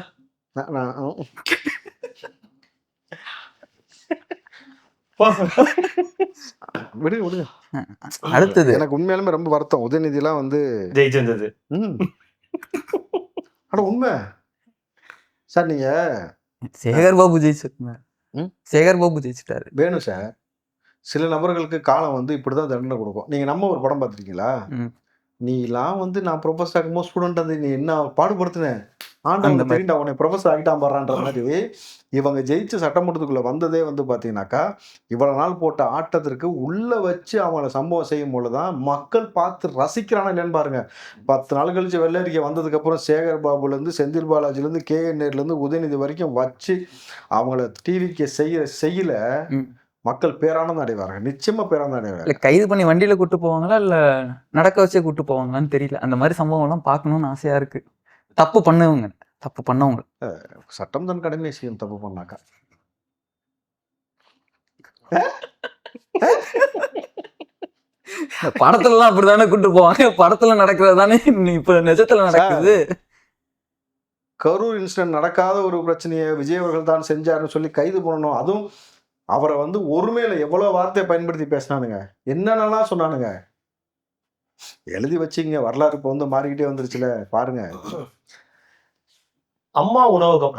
விடுங்க. அடுத்தது எனக்கு உண்மையாலுமே ரொம்ப வருத்தம், உதயநிதி எல்லாம் வந்து ஜெயிச்சிருந்தது. ஆனா உண்மை சார், நீங்க சேகர் பாபு ஜெயிச்சிட்டாரு. வேணும் சார், சில நபர்களுக்கு காலம் வந்து இப்படிதான் தண்டனை கொடுக்கும். நீங்க நம்ம ஒரு படம் பார்த்துருக்கீங்களா? நீலாம் வந்து நான் ப்ரொஃபஸர் ஆகும்போது ஸ்டூடெண்ட் வந்து நீ என்ன பாடுபடுத்தினேன், ஆண்டவன் தெரியுண்டா உன்னை ப்ரொஃபஸர் ஆகிட்டான் பாடுறான்ற மாதிரி இவங்க ஜெயிச்சு சட்டமன்றத்துக்குள்ள வந்ததே வந்து பாத்தீங்கன்னாக்கா இவ்வளவு நாள் போட்ட ஆட்டத்திற்கு உள்ள வச்சு அவங்கள சம்பவம் செய்யும் போதுதான் மக்கள் பார்த்து ரசிக்கிறான இல்லைன்னு பாருங்க. 10 நாள் கழிச்சு வெள்ளரிக்கை வந்ததுக்கு அப்புறம் சேகர் பாபுல இருந்து செந்தில் பாலாஜில இருந்து KN நேர்ல இருந்து உதயநிதி வரைக்கும் வச்சு அவங்கள டிவிக்கு செய்யல மக்கள் பேரானந்தம் அடைவாங்க, நிச்சயமா பேரானந்தம் அடைவாங்க. கைது பண்ணி வண்டியில கூட்டு போவாங்களா இல்ல நடக்க வச்சே கூட்டு போவாங்களான்னு தெரியல. அந்த மாதிரி சம்பவம் எல்லாம் பார்க்கணும்னு ஆசையா இருக்கு. தப்பு பண்ணவங்க சட்டம் தான் கடமை செய்யும் தப்பு பண்ணாக்கா. படத்துல எல்லாம் அப்படித்தானே கூட்டு போவாங்க, படத்துல நடக்கிறது தானே இப்ப நிஜத்துல நடக்குது. கரூர் இன்சிடென்ட் நடக்காத ஒரு பிரச்சனையை விஜய் அவர்கள் தான் செஞ்சாருன்னு சொல்லி கைது பண்ணணும். அதுவும் அவரை வந்து ஒருமையில எவ்வளவு வார்த்தையை பயன்படுத்தி பேசினானுங்க, என்னென்னலாம் சொன்னானுங்க, எழுதி வச்சிங்க. வரலாறு இப்போ வந்து மாறிக்கிட்டே வந்துருச்சுல பாருங்க. அம்மா உணவகம்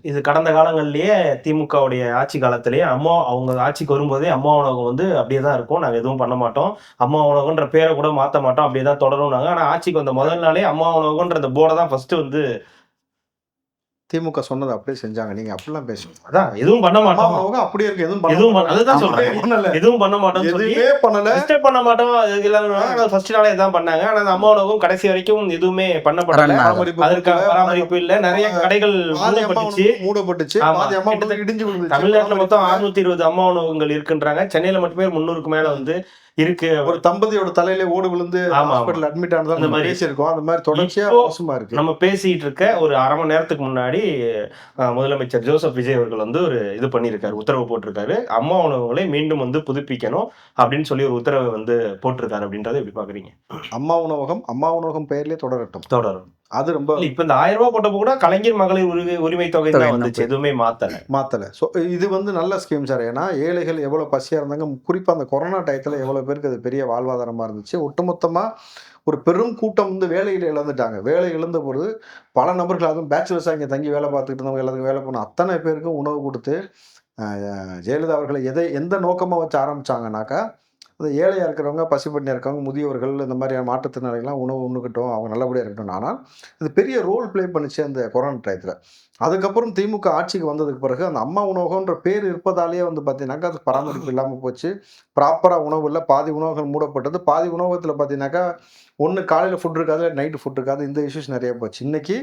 இது கடந்த காலங்கள்லயே திமுகவுடைய ஆட்சி காலத்திலேயே அவங்க ஆட்சிக்கு வரும்போதே அம்மா உணவகம் வந்து அப்படியே தான் இருக்கும், நாங்க எதுவும் பண்ண மாட்டோம், அம்மா உணவகம்ன்ற பேரை கூட மாத்த மாட்டோம், அப்படியே தான் தொடரும் நாங்க. ஆனா ஆட்சிக்கு வந்த முதல் நாளே அம்மா உணவகம்ன்ற அந்த போர்டை தான் ஃபர்ஸ்ட் வந்து திமுக சொன்னதை அப்படியே செஞ்சாங்க. நீங்க அப்படிலாம் பேசுவீங்க. அதான் எதுவும் பண்ண அம்மா மாட்டோம், உணவகம் அப்படியே இருக்கு. எதுவும் அதுதான் சொல்றேன், பண்ணல. எதுவும் பண்ண மாட்டோம்னு சொல்லி எதுவுமே பண்ணல. டிஸ்டர்ப் பண்ண மாட்டோம். ஃபர்ஸ்ட் நாளே இதான் பண்ணாங்க. ஆனா அந்த அம்மா உணவகம் கடைசி வரைக்கும் எதுவுமே பண்ணப்படல. அதற்கான பராமரிப்பு இல்ல. நிறைய கடைகள் மூடப்பட்டுச்சு. மூடப்பட்டுச்சு. ஆமா. பாதி அம்மா உணவகம் இடிஞ்சு விழுந்துச்சு. தமிழ்நாட்டுல மொத்தம் 620 அம்மா உணவகங்கள் இருக்குன்றாங்க. சென்னையில மட்டுமே 300க்கு மேல வந்து இருக்கு. ஒரு தம்பதியோட தலையில ஓடு விழுந்து ஆமா. ஹாஸ்பிடல் அட்மிட் ஆனதா அந்த நம்ம மாதிரி. பேசியிருக்கோம். அந்த மாதிரி தொடர்ச்சியா இப்போ மோசமா இருக்கு. நம்ம பேசிட்டு இருக்க ஒரு அரை மணி நேரத்துக்கு முன்னாடி முதலமைச்சர் ஜோசப் விஜய் அவர்கள் வந்து ஒரு இது பண்ணியிருக்காரு, உத்தரவு போட்டிருக்காரு. அம்மா உணவுகளை மீண்டும் வந்து புதுப்பிக்கணும் அப்படின்னு சொல்லி ஒரு உத்தரவை வந்து போட்டிருக்காரு. அப்படின்றத எப்படி பாக்குறீங்க? அம்மா உணவகம் பெயர்லயே தொடரட்டும். தொடரும். அது ரொம்ப இல்ல, இப்ப இந்த 1000 ரூபாய் போட்டப்ப கூட கலைஞர் மகளிர் உரிமை தொகை தான் வந்துச்சு. எதுவுமே மாத்தல. ஸோ இது வந்து நல்ல ஸ்கீம் சார். ஏன்னா ஏழைகள் எவ்வளவு பசியா இருந்தாங்க, குறிப்பா அந்த கொரோனா டயத்துல எவ்வளவு பேருக்கு அது பெரிய வாழ்வாதாரமா இருந்துச்சு. ஒட்டுமொத்தமா ஒரு பெரும் கூட்டம் வந்து வேலையில இழந்துட்டாங்க. வேலை இழந்த பொழுது பல நபர்கள், அதுவும் பேச்சுலர்ஸா இங்க தங்கி வேலை பார்த்துக்கிட்டு இருந்தவங்க, எல்லாத்துக்கும் வேலை பண்ண அத்தனை பேருக்கும் உணவு கொடுத்து ஜெயலலிதா அவர்களை எந்த நோக்கமா வச்சு ஆரம்பிச்சாங்கன்னாக்கா, அந்த ஏழையா இருக்கிறவங்க, பசிப்பட்டினியா இருக்கவங்க, முதியவர்கள், இந்த மாதிரியான மாற்றுத்திறனாளிகள்லாம் உணவு உண்ணுக்கட்டும், அவங்க நல்லபடியா இருக்கட்டும். ஆனால் இது பெரிய ரோல் ப்ளே பண்ணுச்சு அந்த கொரோனா டயத்துல. அதுக்கப்புறம் திமுக ஆட்சிக்கு வந்ததுக்கு பிறகு அந்த அம்மா உணவகம்ன்ற பேர் இருப்பதாலேயே வந்து பார்த்தீங்கன்னாக்கா அது பராமரிப்பு இல்லாமல் போச்சு. ப்ராப்பராக உணவு இல்லை. பாதி உணவகங்கள் மூடப்பட்டது. பாதி உணவகத்தில் பார்த்தீங்கன்னாக்கா ஒன்று காலையில் ஃபுட் இருக்காது, நைட்டு ஃபுட் இருக்காது. இந்த இஷ்யூஸ் நிறைய போச்சு. இன்னைக்கு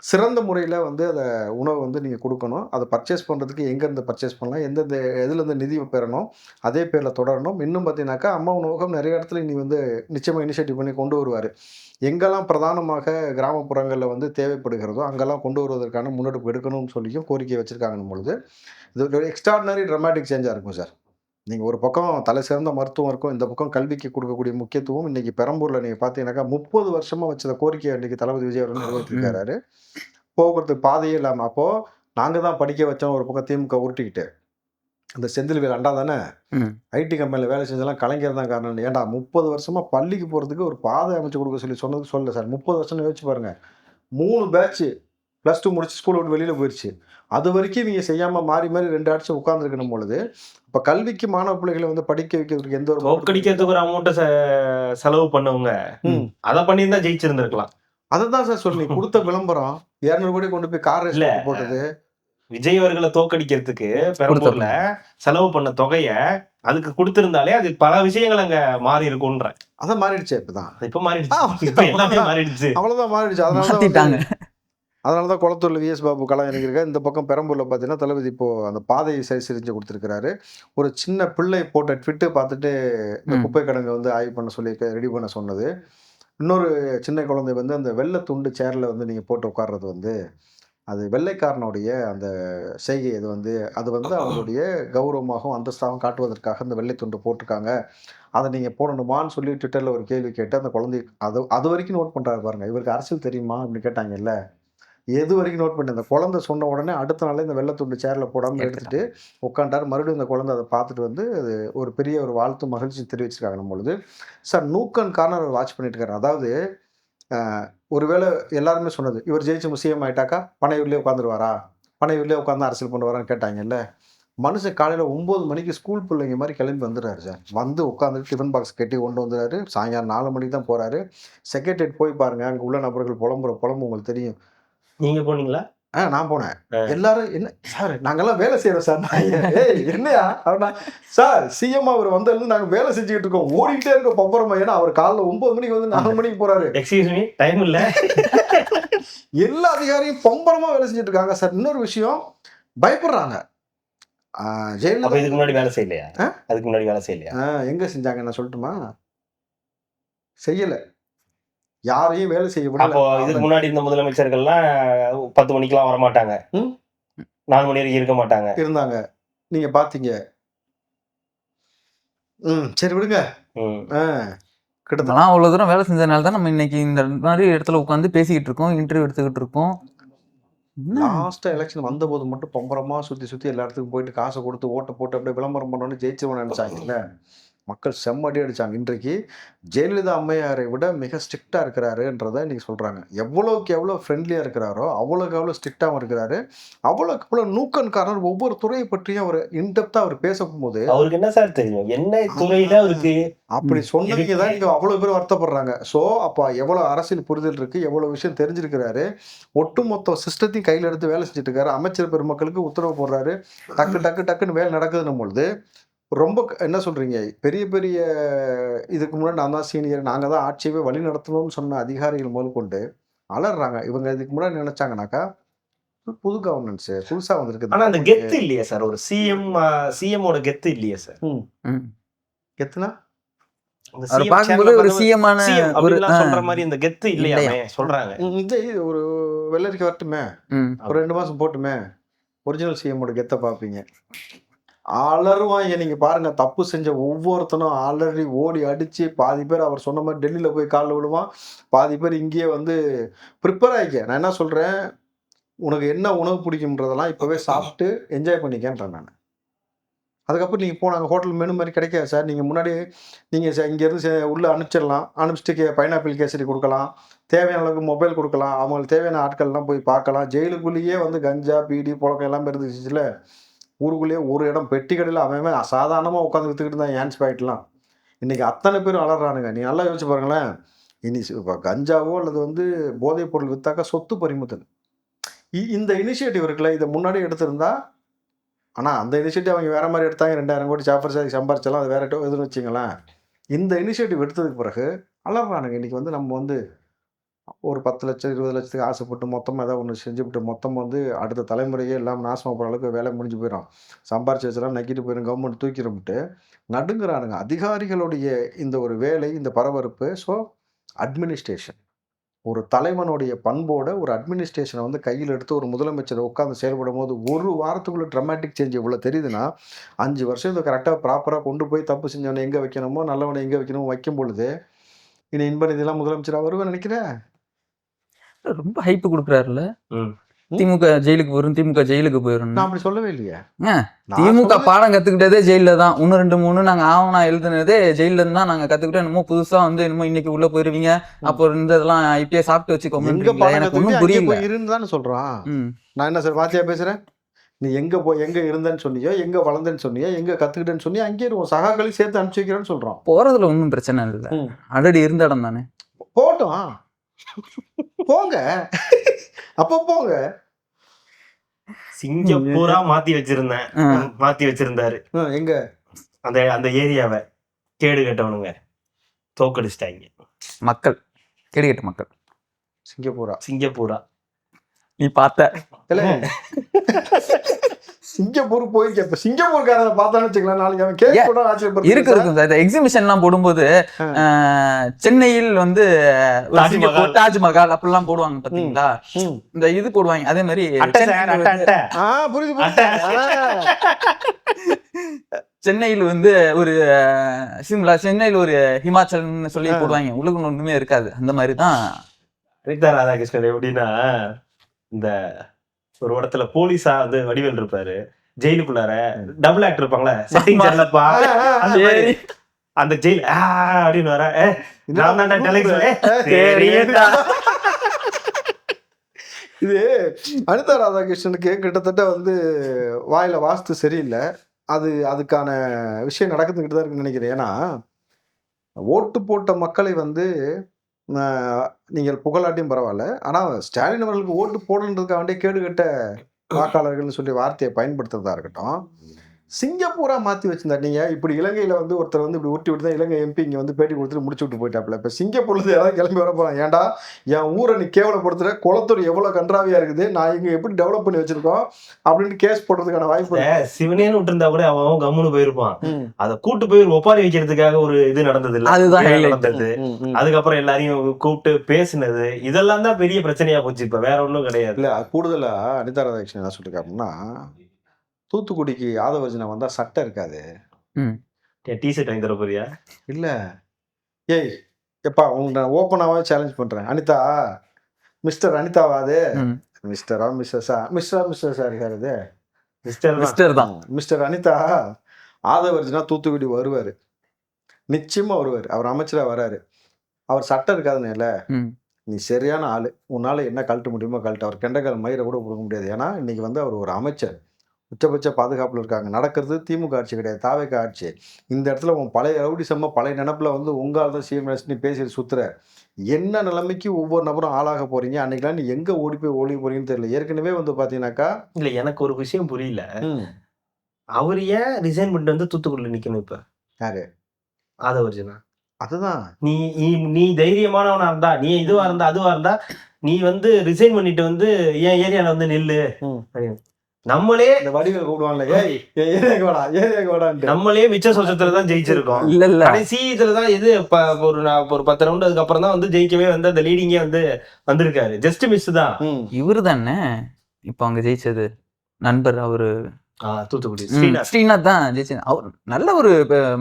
சிறந்த முறையில் வந்து அதை உணவு வந்து நீங்கள் கொடுக்கணும். அதை பர்ச்சேஸ் பண்ணுறதுக்கு எங்கேருந்து பர்ச்சேஸ் பண்ணலாம், எந்தெந்த எதுலேருந்து நிதி பெறணும், அதே பேரில் தொடரணும். இன்னும் பார்த்தீங்கன்னாக்கா அம்மா உணவகம் நிறைய இடத்துல இனி வந்து நிச்சயமாக இனிஷியேட்டிவ் பண்ணி கொண்டு வருவார். எங்கெல்லாம் பிரதானமாக கிராமப்புறங்களில் வந்து தேவைப்படுகிறதோ அங்கெல்லாம் கொண்டு வருவதற்கான முன்னெடுப்பு எடுக்கணும்னு சொல்லியும் கோரிக்கை வச்சுருக்காங்கன்னும் பொழுது இது ஒரு எக்ஸ்ட்ராடினரி ட்ராமாட்டிக் சேஞ்சாக இருக்கும் சார். நீங்கள் ஒரு பக்கம் தலை சிறந்த மருத்துவம் இருக்கும், இந்த பக்கம் கல்விக்கு கொடுக்கக்கூடிய முக்கியத்துவம். இன்றைக்கி பெரம்பூரில் நீங்கள் பார்த்தீங்கன்னாக்கா 30 வருஷமாக வச்ச கோரிக்கையை இன்றைக்கி தளபதி விஜய் அவர்கள் நிறைவேற்றிருக்காரு. போக்குவரத்துக்கு பாதையே இல்லாமல். அப்போது நாங்கள் தான் படிக்க வச்சோம் ஒரு பக்கம் திமுக உருட்டிக்கிட்டு, அந்த செந்தில்வேல் அண்டா தானே ஐடி கம்பெனியில் வேலை செஞ்சதெல்லாம் கலைஞர் தான் காரணம். ஏன்டா 30 வருஷமாக பள்ளிக்கு போகிறதுக்கு ஒரு பாதை அமைச்சு கொடுக்க சொன்னது சொல்லல சார். 30 வருஷம்னு யோசிச்சு பாருங்கள். 3 பேட்ச் +2 முடிச்சு ஸ்கூல் விட்டு வெளியில் போயிடுச்சு. அது வரைக்கும் இவங்க செய்யாமல் மாறி 2 ஆட்சி உட்காந்துருக்கணும் பொழுது, இப்போ கல்விக்கு மாணவ பிள்ளைகளை வந்து படிக்க வைக்கிறதுக்கு எந்த ஒரு தோக்கடிக்கிறதுக்கு ஒரு அமௌண்ட்டை செலவு பண்ணவங்க அதை பண்ணியிருந்தா ஜெயிச்சிருந்திருக்கலாம். அதை தான் சார் சொல்லி கொடுத்த விளம்பரம் 200 கோடி கொண்டு போய் கார் ரேஸ் போட்டது. விஜய் அவர்களை தோக்கடிக்கிறதுக்கு பெரம்பூர்ல செலவு பண்ண தொகையை அதுக்கு கொடுத்திருந்தாலே அது பல விஷயங்கள் அங்க மாறி இருக்கும்ன்ற. அதான் மாறிடுச்சு. இப்ப மாறிடுச்சு. இப்ப எல்லாமே மாறிடுச்சு. அவ்வளவுதான் மாறிடுச்சு. அதனாலதான் குளத்தூர்ல விஎஸ் பாபு களம் இறங்கியிருக்காரு. இந்த பக்கம் பெரம்பூர்ல பார்த்தீங்கன்னா தளபதி இப்போ அந்த பாதையை செஞ்சு கொடுத்துருக்கிறாரு. ஒரு சின்ன பிள்ளை போட்ட ட்விட்டு பார்த்துட்டு இந்த குப்பை கிடங்கை வந்து ஆய்வு பண்ண சொல்லி ரெடி பண்ண சொன்னது. இன்னொரு சின்ன குழந்தை வந்து அந்த வெள்ளை துண்டு சேர்ல வந்து நீங்க போட்டு உட்கார்றது வந்து அது வெள்ளைக்காரனுடைய அந்த செய்கை. அது வந்து அவங்களுடைய கௌரவமாகவும் அந்தஸ்தாகவும் காட்டுவதற்காக அந்த வெள்ளை துண்டு போட்டிருக்காங்க. அதை நீங்கள் போடணுமான்னு சொல்லி ட்விட்டரில் ஒரு கேள்வி கேட்டு அந்த குழந்தை அது வரைக்கும் நோட் பண்ணுறாரு பாருங்க. இவருக்கு அரசியல் தெரியுமா அப்படின்னு கேட்டாங்கல்ல, எது வரைக்கும் நோட் பண்ணி அந்த குழந்தை சொன்ன உடனே அடுத்த நாளே இந்த வெள்ளை துண்டு சேரில் போடாமல் எடுத்துட்டு உட்காண்டார். மறுபடியும் இந்த குழந்தை அதை பார்த்துட்டு வந்து அது ஒரு பெரிய ஒரு வாழ்த்து மகிழ்ச்சி தெரிவிச்சிருக்காங்க. பொழுது சார் நூக்கன் கார்னர் வாட்ச் பண்ணிட்டு இருக்காரு. அதாவது ஒருவேளை எல்லாருமே சொன்னது இவர் ஜெயிச்சு சிஎம் ஆயிட்டாக்கா பனையூர்லேயே உட்காந்துருவாரா, பனையூர்லேயே உட்காந்து அரசியல் பண்ணுவாரான்னு கேட்டாங்கல்ல. மனுஷன் காலையில் 9 மணிக்கு ஸ்கூல் பிள்ளைங்க மாதிரி கிளம்பி வந்துடுறாரு சார். வந்து உட்காந்துட்டு டிஃபன் பாக்ஸ் கட்டி கொண்டு வந்துடுறாரு. சாயங்காலம் 4 மணிக்கு தான் போகிறாரு. செக்ரட்டரியேட் போய் பாருங்கள், அங்கே உள்ள நபர்கள் புலம்பு உங்களுக்கு தெரியும். நீங்கள் போனீங்களா? நான் போனேன். எல்லாரும் என்ன சார் நாங்கெல்லாம் வேலை செய்யறோம் சார். என்னையா அப்படின்னா சார் சிஎம் அவர் வந்ததுலேருந்து நாங்கள் வேலை செஞ்சுக்கிட்டு இருக்கோம், ஓடிக்கிட்டே இருக்கோம் பம்பரமா. ஏன்னா அவர் காலைல 9 மணிக்கு வந்து 4 மணிக்கு போறாரு. எக்ஸ்கியூஸ் மீ, டைம் இல்லை. எல்லா அதிகாரியும் பம்பரமா வேலை செஞ்சுட்டு இருக்காங்க சார். இன்னொரு விஷயம் பயப்படுறாங்க. ஜெயலலிதா இதுக்கு முன்னாடி வேலை செய்யலையா? அதுக்கு முன்னாடி வேலை செய்யலையா? எங்க செஞ்சாங்க நான் சொல்லட்டுமா? செய்யல. யாரையும் வேலை செய்ய முடியல. அப்போ இதுக்கு முன்னாடி இந்த முதலமைச்சர்கள்லாம் 10 மணிக்கெல்லாம் வரமாட்டாங்க, 4 மணி வரைக்கும் இருக்க மாட்டாங்க, இருந்தாங்க. நீங்க பாத்தீங்க. சரி விடுங்க. கிட்டத்தட்ட அவ்வளவு தூரம் வேலை செஞ்சதுனால தான் நம்ம இன்னைக்கு இந்த மாதிரி இடத்துல உட்காந்து பேசிக்கிட்டு இருக்கோம், இன்டர்வியூ எடுத்துக்கிட்டு இருக்கோம். லாஸ்டா எலெக்ஷன் வந்த போது மட்டும் பம்பரமா சுத்தி எல்லா இடத்துக்கும் போயிட்டு காசை கொடுத்து ஓட்ட போட்டு அப்படியே விளம்பரம் பண்ணோன்னு ஜெயிச்சிருவோம்னு நினைச்சாங்கல்ல. மக்கள் செம்மடி அடிச்சாங்க. இன்றைக்கு ஜெயலலிதா அம்மையாரை விட மிக ஸ்ட்ரிக்டா இருக்கிறாருன்றத இன்னைக்கு சொல்றாங்க. எவ்வளவுக்கு எவ்வளோ ஃப்ரெண்ட்லியா இருக்கிறாரோ, அவ்வளவுக்கு எவ்வளோ ஸ்ட்ரிக்டாவும் இருக்கிறாரு. அவ்வளவுக்கு எவ்வளோ நூக்கன்காரர் ஒவ்வொரு துறையை பற்றியும் அவர் இன்டெப்தா அவர் பேசும்போது, அவருக்கு என்ன சார் தெரியும்? என்ன துறையில அவருக்கு அப்படி சொன்னவங்க தான் இங்க அவ்வளவு பேர் வருத்தப்படுறாங்க. ஸோ அப்ப எவ்வளவு அரசியல் புரிதல் இருக்கு, எவ்வளவு விஷயம் தெரிஞ்சிருக்கிறாரு. ஒட்டுமொத்த சிஸ்டத்தையும் கையில எடுத்து வேலை செஞ்சுட்டு இருக்காரு. அமைச்சர் பெருமக்களுக்கு உத்தரவு போடுறாரு. டக்கு டக்கு டக்குன்னு வேலை நடக்குதுன்னும் பொழுது ரொம்ப என்ன சொல்றீங்க? பெரிய பெரிய இதுக்கு முன்னாடி நான் தான் சீனியர், நாங்க தான் ஆட்சியவே வழி நடத்தணும்னு சொன்ன அதிகாரிகள் முதற்கொண்டு அலர்றாங்க. இவங்க இதுக்கு முன்னாடி நினைச்சாங்கனாக்கா, புது கவர்னன்ஸ் புதுசா வந்திருக்கு. ஆனா அந்த கெத்து இல்லையே சார். ஒரு சிஎம்மோட கெத்து இல்லையே சார். கெத்துனா அந்த அவர் CM பார்க்கும்போது chairல ஒரு வந்து சிஎம்மான CM ஒரு அப்படின்லாம் சொல்ற மாதிரி இந்த கெத்து இல்லையாமே சொல்றாங்க. இந்த இது ஒரு வெள்ளரிக்கை வரட்டுமே, ஒரு 2 மாசம் போட்டுமே, ஒரிஜினல் சிஎம்மோட கெத்தை பார்ப்பீங்க. அலறுவாங்க. நீங்க பாருங்க, தப்பு செஞ்ச ஒவ்வொருத்தனும் அலறி ஓடி அடிச்சு, பாதி பேர் அவர் சொன்ன மாதிரி டெல்லியில போய் காலில் விழுவான். பாதி பேர் இங்கேயே வந்து ப்ரிப்பேர் ஆகிக்க. நான் என்ன சொல்றேன், உனக்கு என்ன உணவு பிடிக்கும்ன்றதெல்லாம் இப்பவே சாப்பிட்டு என்ஜாய் பண்ணிக்கன்றேன் நான். அதுக்கப்புறம் நீங்க போனாங்க ஹோட்டல் மெனு மாதிரி கிடைக்காது சார். நீங்க முன்னாடி நீங்க இங்கேருந்து உள்ள அனுப்பிச்சிடலாம். அனுப்பிச்சிட்டு பைனாப்பிள் கேசரி கொடுக்கலாம், தேவையான அளவுக்கு மொபைல் கொடுக்கலாம், அவங்களுக்கு தேவையான ஆட்கள்லாம் போய் பார்க்கலாம். ஜெயிலுக்குள்ளேயே வந்து கஞ்சா, பீடி, புழக்கம் எல்லாமே இருந்துச்சுல. ஊருக்குள்ளேயே ஒரு இடம் பெட்டி கடையில் அவன் சாதாரணமாக உட்காந்து வித்துக்கிட்டு இருந்தான் ஹேண்ட்ஸ் பாக்கெட்லாம். இன்னைக்கு அத்தனை பேரும் அலறானுங்க. நீ நல்லா யோசிச்சு பாருங்களேன். இனி இப்போ கஞ்சாவோ அல்லது வந்து போதைப் பொருள் வித்தாக்கா சொத்து பறிமுதல். இந்த இனிஷியேட்டிவ் இருக்குல்ல, இதை முன்னாடி எடுத்திருந்தா, ஆனால் அந்த இனிஷியேட்டிவ் அவங்க வேற மாதிரி எடுத்தாங்க. 2000 கோடி ஜாஃபர் சாதிக்கு சம்பாரிச்சாலும் அது வேற எதுன்னு வச்சுங்களேன். இந்த இனிஷியேட்டிவ் எடுத்ததுக்கு பிறகு அலறானுங்க. இன்னைக்கு வந்து நம்ம வந்து ஒரு 10 லட்சம் 20 லட்சத்துக்கு ஆசைப்பட்டு மொத்தமாக ஏதாவது ஒன்று செஞ்சுவிட்டு மொத்தம் வந்து அடுத்த தலைமுறையே எல்லாம் நாசமாக போகிற அளவுக்கு வேலை முடிஞ்சு போயிடும். சம்பாரிச்சு வச்செல்லாம் நக்கிட்டு போயிடும், கவர்மெண்ட் தூக்கிடும்ட்டு நடுங்கிறானுங்க. அதிகாரிகளுடைய இந்த ஒரு வேலை, இந்த பரபரப்பு. ஸோ அட்மினிஸ்ட்ரேஷன், ஒரு தலைவனுடைய பண்போட ஒரு அட்மினிஸ்ட்ரேஷனை வந்து கையில் எடுத்து ஒரு முதலமைச்சர் உட்காந்து செயல்படும் போது ஒரு வாரத்துக்குள்ள ட்ரமாட்டிக் சேஞ்ச் இவ்வளோ தெரியுதுன்னா, 5 வருஷம் இதை கரெக்டாக ப்ராப்பராக கொண்டு போய் தப்பு செஞ்சவனை எங்கே வைக்கணுமோ, நல்லவனை எங்கே வைக்கணுமோ வைக்கும் பொழுது இனி இன்பநிதியெல்லாம் முதலமைச்சராக வருவேன் நினைக்கிறேன். ரொம்ப ஹைப் கொடுக்குறாருல்ல. ம். திமுக ஜெயிலுக்கு போயிரும், திமுக ஜெயிலுக்கு போயிரும். நான் அப்படி சொல்லவே இல்லையே. திமுக பாடம் கத்துக்கிட்டதே ஜெயில தான். 1 2 3 நாங்க ஆவணம் எழுதுனதே ஜெயில இருந்து தான் நாங்க கத்துக்கிட்டோம். என்னமோ புதுசா வந்து என்னமோ இன்னைக்கு உள்ள போயிருவீங்க, அப்போ இந்த இதெல்லாம் இப்பயே சாப்பிட்டு வச்சுக்கோங்க. எங்க பாடம் எனக்கு ஒன்றும் புரியல. போய் இருந்துதானே சொல்றான். நான் என்ன சார் வாத்தியா பேசுறேன்? நீ எங்க போய் எங்க இருந்தேன்னு சொன்னியோ, எங்க வளர்ந்தேன்னு சொன்னியோ, எங்க கத்துக்கிட்டேன்னு சொன்னியோ, அங்கேயே இருக்கும் சகாக்களையும் சேர்த்து அனுப்பிச்சு வைக்கிறேன்னு சொல்றான். போறதுல ஒன்றும் பிரச்சனை இல்லை, ஆல்ரெடி இருந்த இடம் தானே. போட்டோம் போங்க, அப்போ போங்க. சிங்கப்பூரா மாத்தி வச்சிருந்தாரு. எங்க அந்த அந்த ஏரியாவை கேடு கட்டவனுங்க தோக்கடிச்சிட்டாங்க. மக்கள் கேடு கட்ட மக்கள். சிங்கப்பூரா நீ பார்த்த சிங்கப்பூர் போயிருக்கேன். இப்ப சிங்கப்பூர்காரனை பார்த்தான்னு வச்சுக்கலாம், நாளைக்கு அவன் கேட்க கூட ஆச்சரியப்படுறான். இருக்கும் சார். இந்த எக்ஸிபிஷன் எல்லாம் போடும்போது சென்னையில் வந்து தாஜ்மஹால் அப்படிலாம் போடுவாங்க பாத்தீங்களா, இந்த இது போடுவாங்க. அதே மாதிரி சென்னையில் வந்து ஒரு சிம்லா, சென்னையில் ஒரு ஹிமாச்சல்னு சொல்லி போடுவாங்க. உலகம் ஒன்றுமே இருக்காது. அந்த மாதிரி தான் ரீதா ராதாகிருஷ்ணன். எப்படின்னா, இந்த ஒரு இடத்துல போலீஸா வந்து வடிவேல் இருப்பாரு, ஜெயிலுக்குள்ளார டபுள் ஆக்டர் இருப்பாங்களே, செட்டிங் ஜெயிலப்பா, அந்த ஜெயில் அப்படின்னு வர இது அனிதா ராதாகிருஷ்ணனுக்கு கிட்டத்தட்ட வந்து வாயில வாஸ்து சரியில்லை. அதுக்கான விஷயம் நடக்குதுக்கிட்டு தான் இருக்குன்னு நினைக்கிறேன். ஏன்னா ஓட்டு போட்ட மக்களை வந்து நீங்கள் புகழாட்டியும் பரவாயில்ல, ஆனால் ஸ்டாலின் அவர்களுக்கு ஓட்டு போடணுன்றதுக்காக வேண்டிய கேடுகட்ட வாக்காளர்கள்னு சொல்லி வார்த்தையை பயன்படுத்துறதா இருக்கட்டும், சிங்கப்பூரா மாற்றி வச்சிருந்தார். நீங்கள் இப்படி இலங்கையில் வந்து ஒருத்தர் வந்து இப்படி ஊட்டி விட்டு தான் இலங்கை எம்பி இங்கே வந்து பேட்டி கொடுத்துட்டு முடிச்சு விட்டு போயிட்டாப்புல. இப்போ சிங்கப்பூர்லேருந்து யாராவது கிளம்பி வர போகிறான், ஏன்டா என் ஊரை நீ கேவலப்படுத்துகிற, குளத்தூர் எவ்வளோ கன்றாவியாக இருக்குது, நான் இங்கே எப்படி டெவலப் பண்ணி வச்சிருக்கோம் அப்படின்னு கேஸ் போடுறதுக்கான வாய்ப்பு. சிவனேன்னு விட்டுருந்தா கூட அவன் கம்முன்னு போயிருப்பான். அதை கூட்டு போய் ஒப்பாரி வைக்கிறதுக்காக ஒரு இது நடந்தது இல்லை, அதுதான் நடந்தது. அதுக்கப்புறம் எல்லாரையும் கூப்பிட்டு பேசினது, இதெல்லாம் தான் பெரிய பிரச்சனையா போச்சு. இப்போ வேற ஒன்றும் கிடையாது. இல்லை, கூடுதலாக அனிதா ராதாகிருஷ்ணன் என்ன சொல்லிருக்காருன்னா, தூத்துக்குடிக்கு ஆதவர்ஜனா வந்தா சட்டை இருக்காது. டிஷர்ட் வாங்கி தர போறியா? இல்ல, ஏய் எப்பா உங்களுக்கு நான் ஓப்பனாவே சேலஞ்ச் பண்றேன். அனிதா, மிஸ்டர் அனிதாவாது, மிஸ்டரா மிஸ்ஸஸா, மிஸ்டரா இருக்காரு, மிஸ்டர் தான். மிஸ்டர் அனிதா ஆதவர்ஜனா தூத்துக்குடி வருவாரு. நிச்சயமா வருவார். அவர் அமைச்சரா வராரு. அவர் சட்டம் இருக்காதுன்னு ம். நீ சரியான ஆளு. உன்னால என்ன கழட்ட முடியுமோ கழட்டு. அவர் கெண்டைக்கால் மயிரை கூட கொடுக்க முடியாது. ஏன்னா, இன்னைக்கு வந்து அவர் ஒரு அமைச்சர். உச்சபட்ச பாதுகாப்புல இருக்காங்க. நடக்கிறது திமுக ஆட்சி கிடையாது. தாவேகா ஆட்சி. இந்த இடத்துல உன் பழைய ரவுடிசமா பழைய நினைப்புல வந்து உங்க ஆள் தான் சிஎம் நீ பேசிட்டு சுத்துற. என்ன நிலைமைக்கு ஒவ்வொரு நபரும் ஆளாக போறீங்க. அன்னைக்கெல்லாம் நீ எங்க ஓடி போய் ஒளிய போறீங்கன்னு தெரியல. ஏற்கனவே வந்து பாத்தீங்கன்னாக்கா இல்ல எனக்கு ஒரு விஷயம் புரியல. ம். அவர் ஏன் ரிசைன் பண்ணிட்டு வந்து தூத்துக்குடியில நிக்கணும் இப்ப? யாரு? ஆதவர்ஜுனா. அதுதான். நீ நீ நீ தைரியமானவனா இருந்தா, நீ இதுவா இருந்தா, அதுவா இருந்தா, நீ வந்து ரிசைன் பண்ணிட்டு வந்து என் ஏரியால வந்து நில்லு. ம். நம்மளே இந்த வடிவேல் கூப்பிடுவாங்கல்ல, ஏய் என் ஏரியாக்கு வாடா, ஏரியாக்கு வாடான்ட்டு. நம்மளே மிச்ச சொச்சத்துல தான் ஜெயிச்சிருக்கோம். இல்ல கடைசி இதுல தான் இது ஒரு 10 ரவுண்ட் அதுக்கப்புறம் தான் வந்து ஜெயிக்கவே வந்து அந்த லீடிங்கே வந்து வந்திருக்காரு. ஜஸ்ட் மிஸ் தான். ம். இவரு தானே இப்போ அங்க ஜெயிச்சது நண்பர் அவரு தூத்துக்குடி ஸ்ரீநாத் தான் ஜெயிச்சு. அவர் நல்ல ஒரு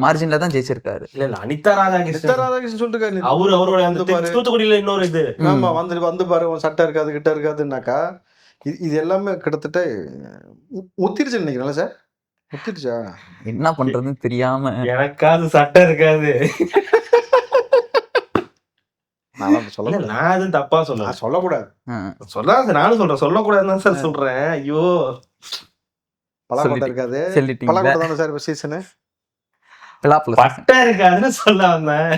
மார்ஜின்ல தான் ஜெயிச்சிருக்காரு. இல்ல அனிதா நித்தா ராதாகிருஷ்ணன் ராதாகிருஷ்ணன் சொல்லிருக்காரு. அவரோட அந்த வந்து பாரு. தூத்துக்குடியில இன்னொரு இது ஆமா வந்து பாரு உன் சட்டை இருக்காது கிட்ட இருக்காதுன்னாக்கா இது எல்லாமே கிட்டத்தட்ட முத்திருச்சு நினைக்கிறேன்ல சார். முத்திருச்சா? என்ன பண்றதுன்னு தெரியாம எனக்காவது சட்டம் இருக்காது. நான் அப்படி சொல்ல இல்ல, நான் எதுவும் தப்பா சொல்லல. நான் சொல்லக்கூடாது. சொல்லாத நானும் சொல்றேன். சொல்லக்கூடாதுன்னு தான் சார் சொல்றேன். ஐயோ பலாக்கொட்டை இருக்காது. சொல்லிட்டீங்க. பலாக்கொட்டை தானே சார் இப்போ சீசனு. பட்டை இருக்காதுன்னு சொல்ல வந்தேன்.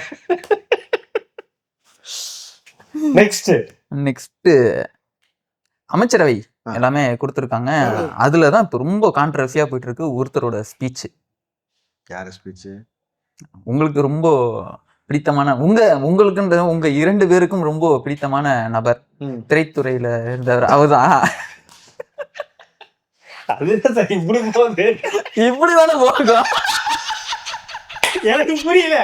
நெக்ஸ்ட் அமைச்சரவை எல்லாமே கொடுத்துருக்காங்க. அதுலதான் இப்ப ரொம்ப கான்ட்ரவர்சியா போயிட்டு இருக்கு ஒருத்தரோட ஸ்பீச். யாரு ஸ்பீச்? உங்களுக்கு ரொம்ப பிடித்தமான உங்களுக்குன்ற உங்க 2 பேருக்கும் ரொம்ப பிடித்தமான நபர் திரைத்துறையில இருந்தவர் அவர்தான். அதுதான் சார் இப்படி போகுது. இப்படிதானே போகும். எனக்கு புரியல.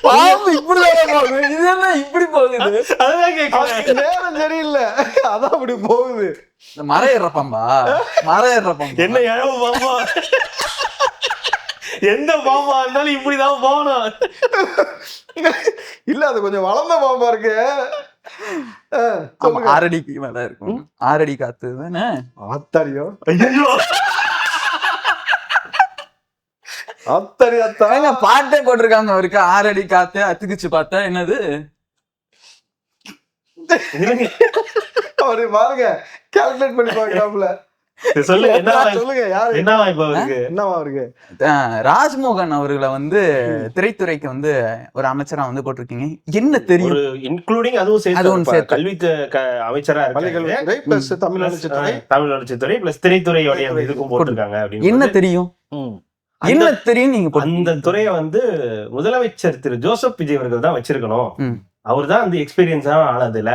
பாம்பு இப்படிதானே போகுது. இது என்ன இப்படி போகுது? அதுதான் கேட்க நேரம் சரியில்லை, அதான் அப்படி போகுது. மர ஏறப்பாம்பா, மர ஏறப்பாம்பா. என்ன இழவு பாம்பா? எந்த பாம்பா இருந்தாலும் இப்படிதான் போகணும். இல்ல அது கொஞ்சம் வளர்ந்த பாம்பா இருக்கு. 6 அடிக்கு மேல இருக்கும். 6 அடி காத்து தானே. ஆத்தாரியோ ஐயோ அத்தாங்க பாட்டே போட்டிருக்காங்க அவருக்கு. 6 அடி காத்து அத்துக்குச்சு பார்த்தா என்னது அவரு பாருங்க கால்குலேட் பண்ணி பாக்குறாப்ல. சொல்லு சொல்லுங்க யாரு என்னவா இப்ப அவருக்கு? என்னவா இருக்கு? ராஜ்மோகன் அவர்களை வந்து திரைத்துறைக்கு வந்து ஒரு அமைச்சரா வந்து போட்டிருக்கீங்க. என்ன தெரியும்? ஒரு இன்க்ளூடிங் அதுவும் சேர்த்து கல்வி அமைச்சரா பள்ளிக்கல்வித்துறை பிளஸ் தமிழ் வளர்ச்சித்துறை, தமிழ் வளர்ச்சித்துறை பிளஸ் திரைத்துறையோட இதுக்கும் போட்டிருக்காங்க. அப்படின்னு என்ன தெரியும்? என்ன தெரியும்? நீங்க அந்த துறையை வந்து முதலமைச்சர் திரு ஜோசப் விஜய் அவர்கள் தான் வச்சிருக்கணும். அவர் தான் வந்து எக்ஸ்பீரியன்ஸான ஆனதுல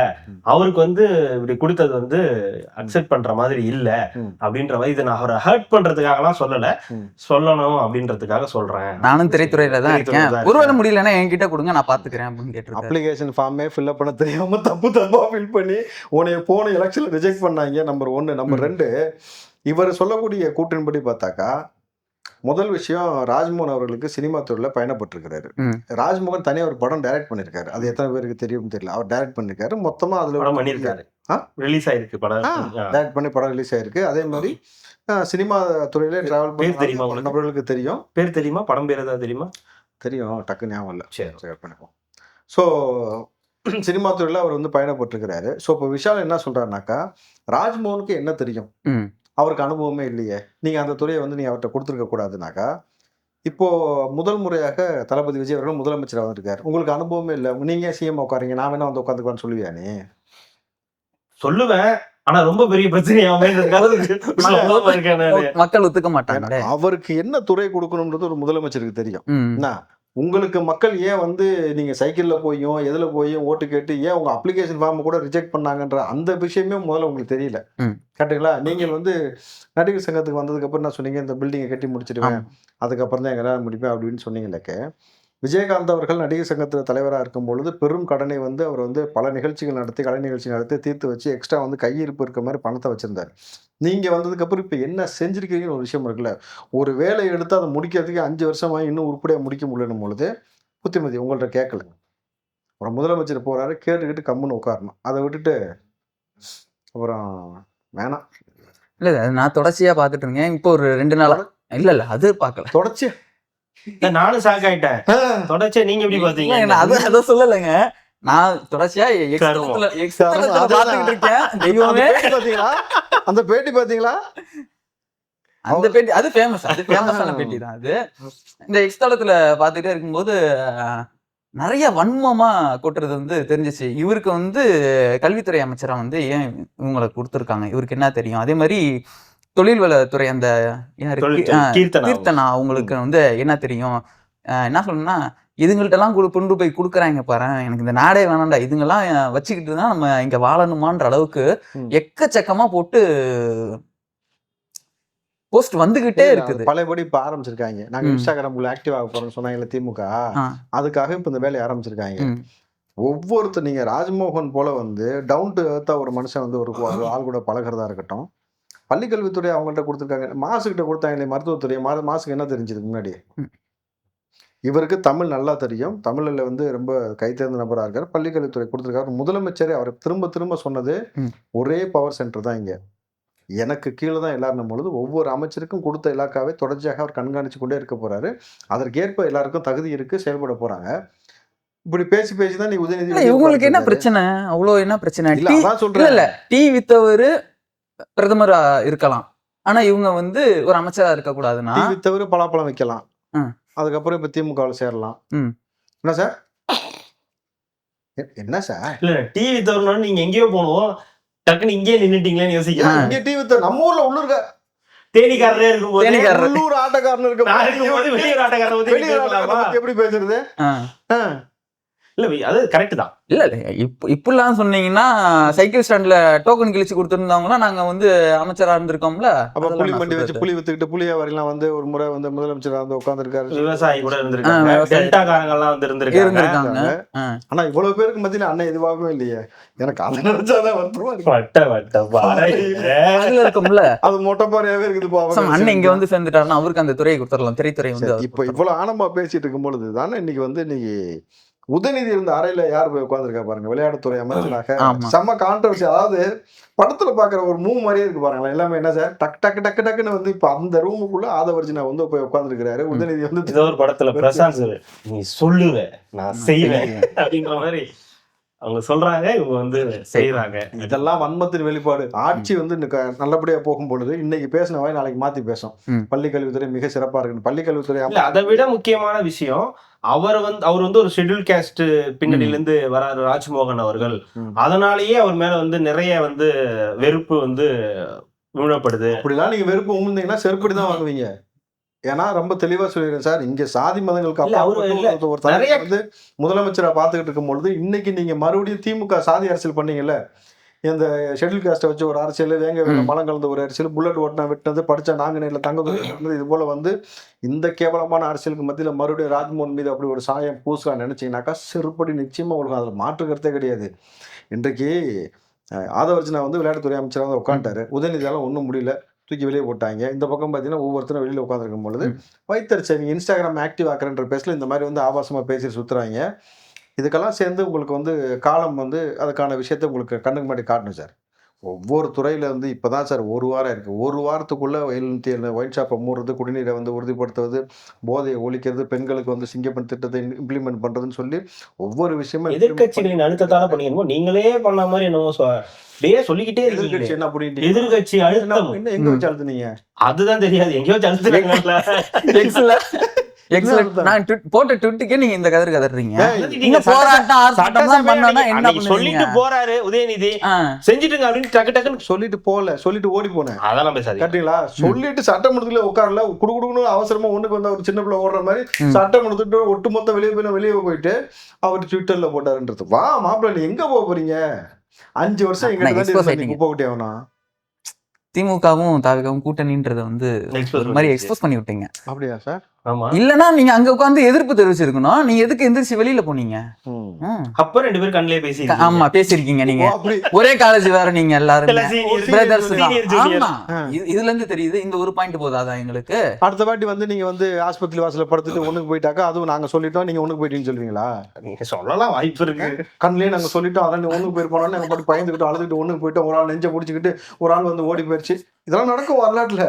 அவருக்கு வந்து இப்படி கொடுத்தது வந்து அக்செப்ட் பண்ற மாதிரி இல்ல அப்படின்ற மாதிரி. இதை நான் அவரை ஹர்ட் பண்றதுக்காகலாம் சொல்லல, சொல்லணும் அப்படின்றதுக்காக சொல்றேன். நானும் திரைத்துறையில தான் இருக்கேன். ஒருவேளை முடியலன்னா என்கிட்ட கொடுங்க, நான் பாத்துக்கிறேன் அப்படின்னு கேட்டிருக்கேன். அப்ளிகேஷன் ஃபார்மே ஃபில்அப் பண்ண தெரியாம தப்பா ஃபில் பண்ணி உன்னைய போன எலெக்ஷன்ல ரிஜெக்ட் பண்ணாங்க. நம்பர் 1. நம்பர் 2, இவர் சொல்லக்கூடிய கூற்றின்படி பார்த்தாக்கா முதல் விஷயம் ராஜ்மோகன் அவர்களுக்கு சினிமா துறையில பயணப்பட்டிருக்கிறாரு. ராஜ்மோகன் தனியா ஒரு படம் டைரக்ட் பண்ணிருக்காரு. அது எத்தனை பேருக்கு தெரியும் தெரியல. அவர் டைரக்ட் பண்ணிருக்காரு. மொத்தமா அதுல பண்ணிருக்காரு, ரிலீஸ் ஆயிருக்கு படம். டைரக்ட் பண்ணி படம் ரிலீஸ் ஆயிருக்கு. அதே மாதிரி சினிமா துறையில டிராவல் பண்ணி நபர்களுக்கு தெரியும். பேர் தெரியுமா? படம் பேர் ஏதாவது தெரியுமா? தெரியும், டக்கு ஞாபகம் இல்லை. சரி பண்ணிப்போம். ஸோ சினிமா துறையில அவர் வந்து பயணப்பட்டிருக்கிறாரு. ஸோ இப்போ விஷால் என்ன சொல்றாருனாக்கா ராஜ்மோகனுக்கு என்ன தெரியும், அவருக்கு அனுபவமே இல்லையே, நீங்கள் அந்த துறையை வந்து நீங்கள் அவர்கிட்ட கொடுத்துருக்க கூடாதுனாக்கா. இப்போது முதல் முறையாக தளபதி விஜய் அவர்கள் முதலமைச்சராக வந்திருக்காரு. உங்களுக்கு அனுபவமே இல்லை, நீங்கள் சிஎம் உட்காருங்க, நான் வேணா வந்து உட்காந்துக்குவான்னு சொல்லுவியா? நீ சொல்லுவேன், ஆனா ரொம்ப பெரிய பிரச்சனையாவே மக்கள் ஒத்துக்க மாட்டாங்க. அவருக்கு என்ன துறை கொடுக்கணும்ன்றது ஒரு முதலமைச்சருக்கு தெரியும். என்ன உங்களுக்கு மக்கள் ஏன் வந்து நீங்க சைக்கிள்ல போயும் எதுல போயும் ஓட்டு கேட்டு ஏன் உங்க அப்ளிகேஷன் ஃபார்ம் கூட ரிஜெக்ட் பண்ணாங்கன்ற அந்த விஷயமே முதல்ல உங்களுக்கு தெரியல. கரெக்டுங்களா? நீங்கள் வந்து நடிகர் சங்கத்துக்கு வந்ததுக்கு அப்புறம் நான் சொன்னீங்க இந்த பில்டிங்கை கட்டி முடிச்சிடுவேன், அதுக்கப்புறம் தான் எங்களால் முடிப்பேன் அப்படின்னு சொன்னீங்களே. விஜயகாந்த் அவர்கள் நடிகர் சங்கத்தில் தலைவராக இருக்கும் பொழுது பெரும் கடனை வந்து அவர் வந்து பல நிகழ்ச்சிகள் நடத்தி, கலை நிகழ்ச்சி நடத்தி தீர்த்து வச்சு எக்ஸ்ட்ரா வந்து கையிருப்பு இருக்க மாதிரி பணத்தை வச்சிருந்தார். நீங்கள் வந்ததுக்கப்புறம் இப்போ என்ன செஞ்சுருக்கீங்கன்னு ஒரு விஷயம் இருக்குல்ல. ஒரு வேலையை எடுத்து அதை முடிக்கிறதுக்கு 5 வருஷமாக இன்னும் உருப்படியாக முடிக்க முடியணும் பொழுது புத்திமதி உங்கள்கிட்ட கேட்கல. ஒரு முதலமைச்சர் போகிறாரு, கேட்டுக்கிட்டு கம்முன்னு உட்காரணும். அதை விட்டுட்டு அப்புறம் வேணாம். இல்லை, நான் தொடர்ச்சியாக பார்த்துட்டு இருக்கேன். இப்போ ஒரு 2 நாளாக இல்லை அது பார்க்கல. தொடர்ச்சியா நானும் ஷாக் ஆயிட்டேன். தொடர்ச்சியா நீங்க எப்படி பாத்தீங்க? இல்லைங்க, நான் அதை சொல்லலைங்க. நான் தொடர்ச்சியா எக்ஸ்தலத்துல பாத்துக்கிட்டு இருக்கேன். தெய்வமே, அந்த பேட்டி பாத்தீங்களா? அந்த பேட்டி அது ஃபேமஸான பேட்டி தான் அது. இந்த எக்ஸ்தலத்துல பாத்துட்டே இருக்கும்போது நிறைய வன்மமா கொட்டுறது வந்து தெரிஞ்சிச்சு. இவருக்கு வந்து கல்வித்துறை அமைச்சரா வந்து ஏன் இவங்களை கொடுத்துருக்காங்க, இவருக்கு என்ன தெரியும்? அதே மாதிரி தொழில் வளத்துறை அந்த கீர்த்தனா அவங்களுக்கு வந்து என்ன தெரியும்? என்ன சொல்லணும்னா, இதுங்கள்ட்ட எல்லாம் கொண்டு போய் கொடுக்குறாங்க பாரு, எனக்கு இந்த நாடே வேணாண்டா, இதுங்கெல்லாம் வச்சுக்கிட்டு தான் நம்ம இங்க வாழணுமான்ற அளவுக்கு எக்கச்சக்கமா போட்டு போஸ்ட் வந்துகிட்டே இருக்குது. பழையபடி இப்ப ஆரம்பிச்சிருக்காங்க. நாங்க இன்ஸ்டாகிராம்ல ஆக்டிவ் ஆக போறோம்னு சொன்னாங்கல்ல திமுக, அதுக்காக இப்ப இந்த வேலையை ஆரம்பிச்சிருக்காங்க. ஒவ்வொருத்தர் நீங்க ராஜ்மோகன் போல வந்து டவுன் டு எர்த்தா ஒரு மனுஷன் வந்து ஒரு ஆள் கூட பழகிறதா இருக்கட்டும், பள்ளிக்கல்வித்துறை அவங்கள்ட்ட கொடுத்துருக்காங்க. மாசுகிட்ட கொடுத்தாங்க மருத்துவத்துறை. மாசுக்கு என்ன தெரிஞ்சது முன்னாடி? இவருக்கு தமிழ் நல்லா தெரியும், தமிழ்ல வந்து ரொம்ப கைத்தேர்ந்த நபரா இருக்காரு. பள்ளிக்கல்வித்துறை கொடுத்துருக்காரு. முதலமைச்சரே அவர் திரும்ப திரும்ப சொன்னது ஒரே பவர் சென்டர் தான் இங்க, எனக்கு கீழே தான் எல்லாரும் பொழுது ஒவ்வொரு அமைச்சருக்கும் கொடுத்த இலாக்காவை தொடர்ச்சியாக அவர் கண்காணிச்சு கொண்டே இருக்க போறாரு. அதற்கேற்ப எல்லாருக்கும் தகுதி இருக்கு, செயல்பட போறாங்க. இப்படி பேசி பேசிதான் நீ உதயநிதி இவங்களுக்கு என்ன பிரச்சனை? அவ்வளவு என்ன பிரச்சனை? இல்ல டீ வித்தவரு பிரதமரா இருக்கலாம், ஆனா இவங்க வந்து ஒரு அமைச்சரா இருக்க கூடாதுன்னா டீ வித்தவரு பலாப்பழம் வைக்கலாம், அதுக்கப்புறம் இப்ப திமுகவில் சேரலாம். என்ன சார்? என்ன சார்? இல்ல டீ வித்தவர்னா நீங்க எங்கேயோ போனோம், டக்குன்னு இங்கே நின்னுட்டீங்களேன்னு யோசிக்கிறேன். இங்க டீ வித்த நம்ம ஊர்ல உள்ளூர்க தேனிக்காரரே இருக்கும்போது உள்ளூர் ஆட்டக்காரன் இருக்கும்போது வெளியூர் ஆட்டக்காரன் எப்படி பேசுறது? இல்ல அது கரெக்ட் தான். இல்ல இப்பெல்லாம் சொன்னீங்கன்னா சைக்கிள் ஸ்டாண்ட்ல டோக்கன் கிழிச்சு கொடுத்துருந்தவங்களாம் நாங்க வந்து அமைச்சரா இருந்திருக்கோம்ல. அப்ப புலி மண்டி வச்சு புலி வித்துக்கிட்டு புளியாவரிலாம் வந்து ஒரு முறை வந்து முதலமைச்சரா வந்து உட்கார்ந்துருக்காரு. விவசாயி கூட இருந்திருக்காங்க, டெல்டாக்காரங்க எல்லாம் வந்து இருந்திருக்காங்க. ஆனா இவ்வளவு பேருக்கு மத்தியில அண்ணன் எதுவாகவே இல்லையே. எனக்கு அதை நினைச்சாதான் இருக்கும்ல, அது மொட்டைப்பாறையாவே இருக்குது. அண்ணன் இங்க வந்து சேர்ந்துட்டாருன்னா அவருக்கு அந்த துறையை கொடுத்துடலாம், திரைத்துறை வந்து. இப்ப இவ்வளவு ஆனமா பேசிட்டு இருக்கும் பொழுது தானே இன்னைக்கு வந்து இன்னைக்கு உதயநிதி இருந்த அறையில யார் போய் உட்காந்துருக்கா பாருங்க, விளையாட்டுத்துறை அமைச்சராக. செம்ம கான்ட்ரவர்சி. அதாவது படத்துல பாக்குற ஒரு மூவ் மாதிரியே இருக்கு பாருங்களேன். எல்லாமே என்ன சார், டக்கு டக்கு டக்கு டக்குன்னு வந்து இப்ப அந்த ரூமுக்குள்ள ஆதவர்ஜினா வந்து போய் உட்காந்துருக்காரு. உதயநிதி வந்து ஏதோ ஒரு படத்துல பிரசாந்த் சார் நீ சொல்லுவேன் நான் செய்வேன் அப்படின்ற மாதிரி அவங்க சொல்றாங்க, இவங்க வந்து செய்யறாங்க. இதெல்லாம் வன்மத்தின் வெளிப்பாடு. ஆட்சி வந்து நல்லபடியா போகும் பொழுது இன்னைக்கு பேசின வாய் நாளைக்கு மாத்தி பேசும். பள்ளிக்கல்வித்துறை மிக சிறப்பா இருக்கு. பள்ளிக்கல்வித்துறை அதை விட முக்கியமான விஷயம், அவர் வந்து ஒரு ஷெட்யூல் கேஸ்ட் பின்னணியில இருந்து வராரு ராஜ்மோகன் அவர்கள். அதனாலேயே அவர் மேல வந்து நிறைய வந்து வெறுப்பு வந்து விழப்படுது. அப்படிலாம் நீங்க வெறுப்பு உமிழ்ந்தீங்கன்னா செருப்படி தான் வாங்குவீங்க. ஏன்னா ரொம்ப தெளிவா சொல்லிடுறேன் சார், இங்க சாதி மதங்களுக்கு ஒரு தலைவர் வந்து முதலமைச்சரா பாத்துக்கிட்டு இருக்கும் பொழுது இன்னைக்கு நீங்க மறுபடியும் திமுக சாதி அரசியல் பண்ணீங்கல்ல, இந்த ஷெட்யூல் காஸ்ட்டை வச்சு ஒரு அரசியல், வேங்க மலம் கலந்த ஒரு அரசியல், புல்லட் ஓட்டினா வெட்டினது, படிச்சா நாங்க நேரில் தங்க இது போல வந்து இந்த கேவலமான அரசியலுக்கு மத்தியில மறுபடியும் ராஜ்மோகன் மீது அப்படி ஒரு சாயம் பூசலாம் நினைச்சீங்கன்னாக்கா செருப்படி நிச்சயமா உங்களுக்கு அதில் மாற்று கருத்தே கிடையாது. இன்றைக்கு ஆதவர்ஜினா வந்து விளையாட்டுத்துறை அமைச்சராக வந்து உட்காந்துட்டாரு. உதயநிதியால ஒன்றும் முடியல, தூக்கி வெளியே போட்டாங்க. இந்த பக்கம் பார்த்தீங்கன்னா ஒவ்வொருத்தரும் வெளியில் உட்காந்துருக்கும் பொழுது வைத்தறிச்சவங்க இன்ஸ்டாகிராம் ஆக்டிவ் ஆக்குறன்ற பேசல இந்த மாதிரி வந்து ஆபாசமாக பேசி சுற்றுறாங்க. இதுக்கெல்லாம் சேர்ந்து உங்களுக்கு வந்து காலம் வந்து அதுக்கான விஷயத்த உங்களுக்கு கண்ணுக்கு முன்னாடி காட்டணும் சார். ஒவ்வொரு துறையில் வந்து இப்போ தான் சார் ஒரு வாரம் இருக்குது. ஒரு வாரத்துக்குள்ளே 707 ஒயின் ஷாப்பை மூடுறது, குடிநீரை வந்து உறுதிப்படுத்துவது, போதையை ஒழிக்கிறது, பெண்களுக்கு வந்து சிங்கப்பெண் திட்டத்தை இம்ப்ளிமெண்ட் பண்ணுறதுன்னு சொல்லி ஒவ்வொரு விஷயமும் எதிர்கட்சிகளின் அழுத்தத்தால பண்ணிக்கணும். நீங்களே பண்ண மாதிரி என்னமோ சொல்லிக்கிட்டே எதிர்கட்சி என்ன பண்ணிட்டு எதிர்கட்சி அழுத்தம் எங்க வச்சு அழுத்துனீங்க அதுதான் தெரியாது, எங்கேயோ வச்சு அழுத்துறாங்க. நான் போட்ட ட்விட்டுக்கே நீங்க இந்த கதறு கதறீங்க. சொல்லிட்டு போறாரு உதயநிதி, செஞ்சுட்டுங்க அப்படின்னு டக்கு டக்குன்னு சொல்லிட்டு ஓடி போனேன். அதெல்லாம் பேசாது கரெக்டுங்களா? சொல்லிட்டு சட்டமன்றத்துல உட்காரல, குடுகுடுன்னு அவசரமா ஒண்ணுக்கு வந்த ஒரு சின்ன பிள்ளை ஓடுற மாதிரி சட்டமன்றத்துட்டு ஒட்டுமொத்த வெளியே போயிட்டு அவர் ட்விட்டர்ல போட்டாருன்றது. வா மாப்பிள்ள, நீ எங்க போக போறீங்க? 5 வருஷம் எங்க போகட்டே ஆகணும். திமுகவும் தாவிகவும் கூட்டணின்றத வந்து ஒரு மாதிரி எக்ஸ்போஸ் பண்ணி விட்டீங்க. அப்படியா சார்? இல்லன்னா நீங்க அங்க உட்கார்ந்து எதிர்ப்பு தெரிவிச்சிருக்கணும். நீங்க எதுக்கு எந்திரிச்சு வெளியில போனீங்க? அப்ப 2 பேரும் கண்ணிலே பேசி ஆமா பேசிருக்கீங்க. நீங்க ஒரே காலேஜ் வேற, நீங்க எல்லாரும் பிரதர்ஸ் தான். ஆமா, இதுல இருந்து தெரியுது. இந்த ஒரு பாயிண்ட் போதாதா எங்களுக்கு? அடுத்த வாட்டி வந்து நீங்க வந்து ஆஸ்பத்திரி வாசல படுத்துட்டு ஒண்ணுக்கு போயிட்டாக்கா அதுவும் நாங்க சொல்லிட்டோம் நீங்க ஒண்ணுக்கு போயிட்டீங்கன்னு சொல்லுவீங்களா? நீங்க சொல்லலாம், வாய்ப்பு இருக்கு. கண்ணிலே நாங்க சொல்லிட்டோம், அதான் ஒண்ணுக்கு போயிருப்போம், நாங்க பாட்டு பயந்துக்கிட்டு அழுதுகிட்டு ஒண்ணுக்கு போயிட்டோம், ஒரு ஆள் நெஞ்ச பிடிச்சிக்கிட்டு ஒரு ஆள் வந்து ஓடி போயிடுச்சு. இதெல்லாம் நடக்கும் வரலாற்றுல,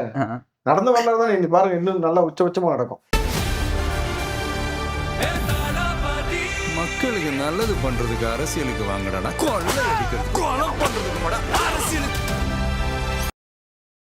நடந்த வரலாறு தான். இன்னைக்கு பாருங்க, இன்னும் நல்லா உச்சபட்சமா நடக்கும். மக்களுக்கு நல்லது பண்றதுக்கு அரசியலுக்கு வாங்கடா. கொள்ளை அடிக்கிறது, கொலை பண்றதுக்கு அரசியலுக்கு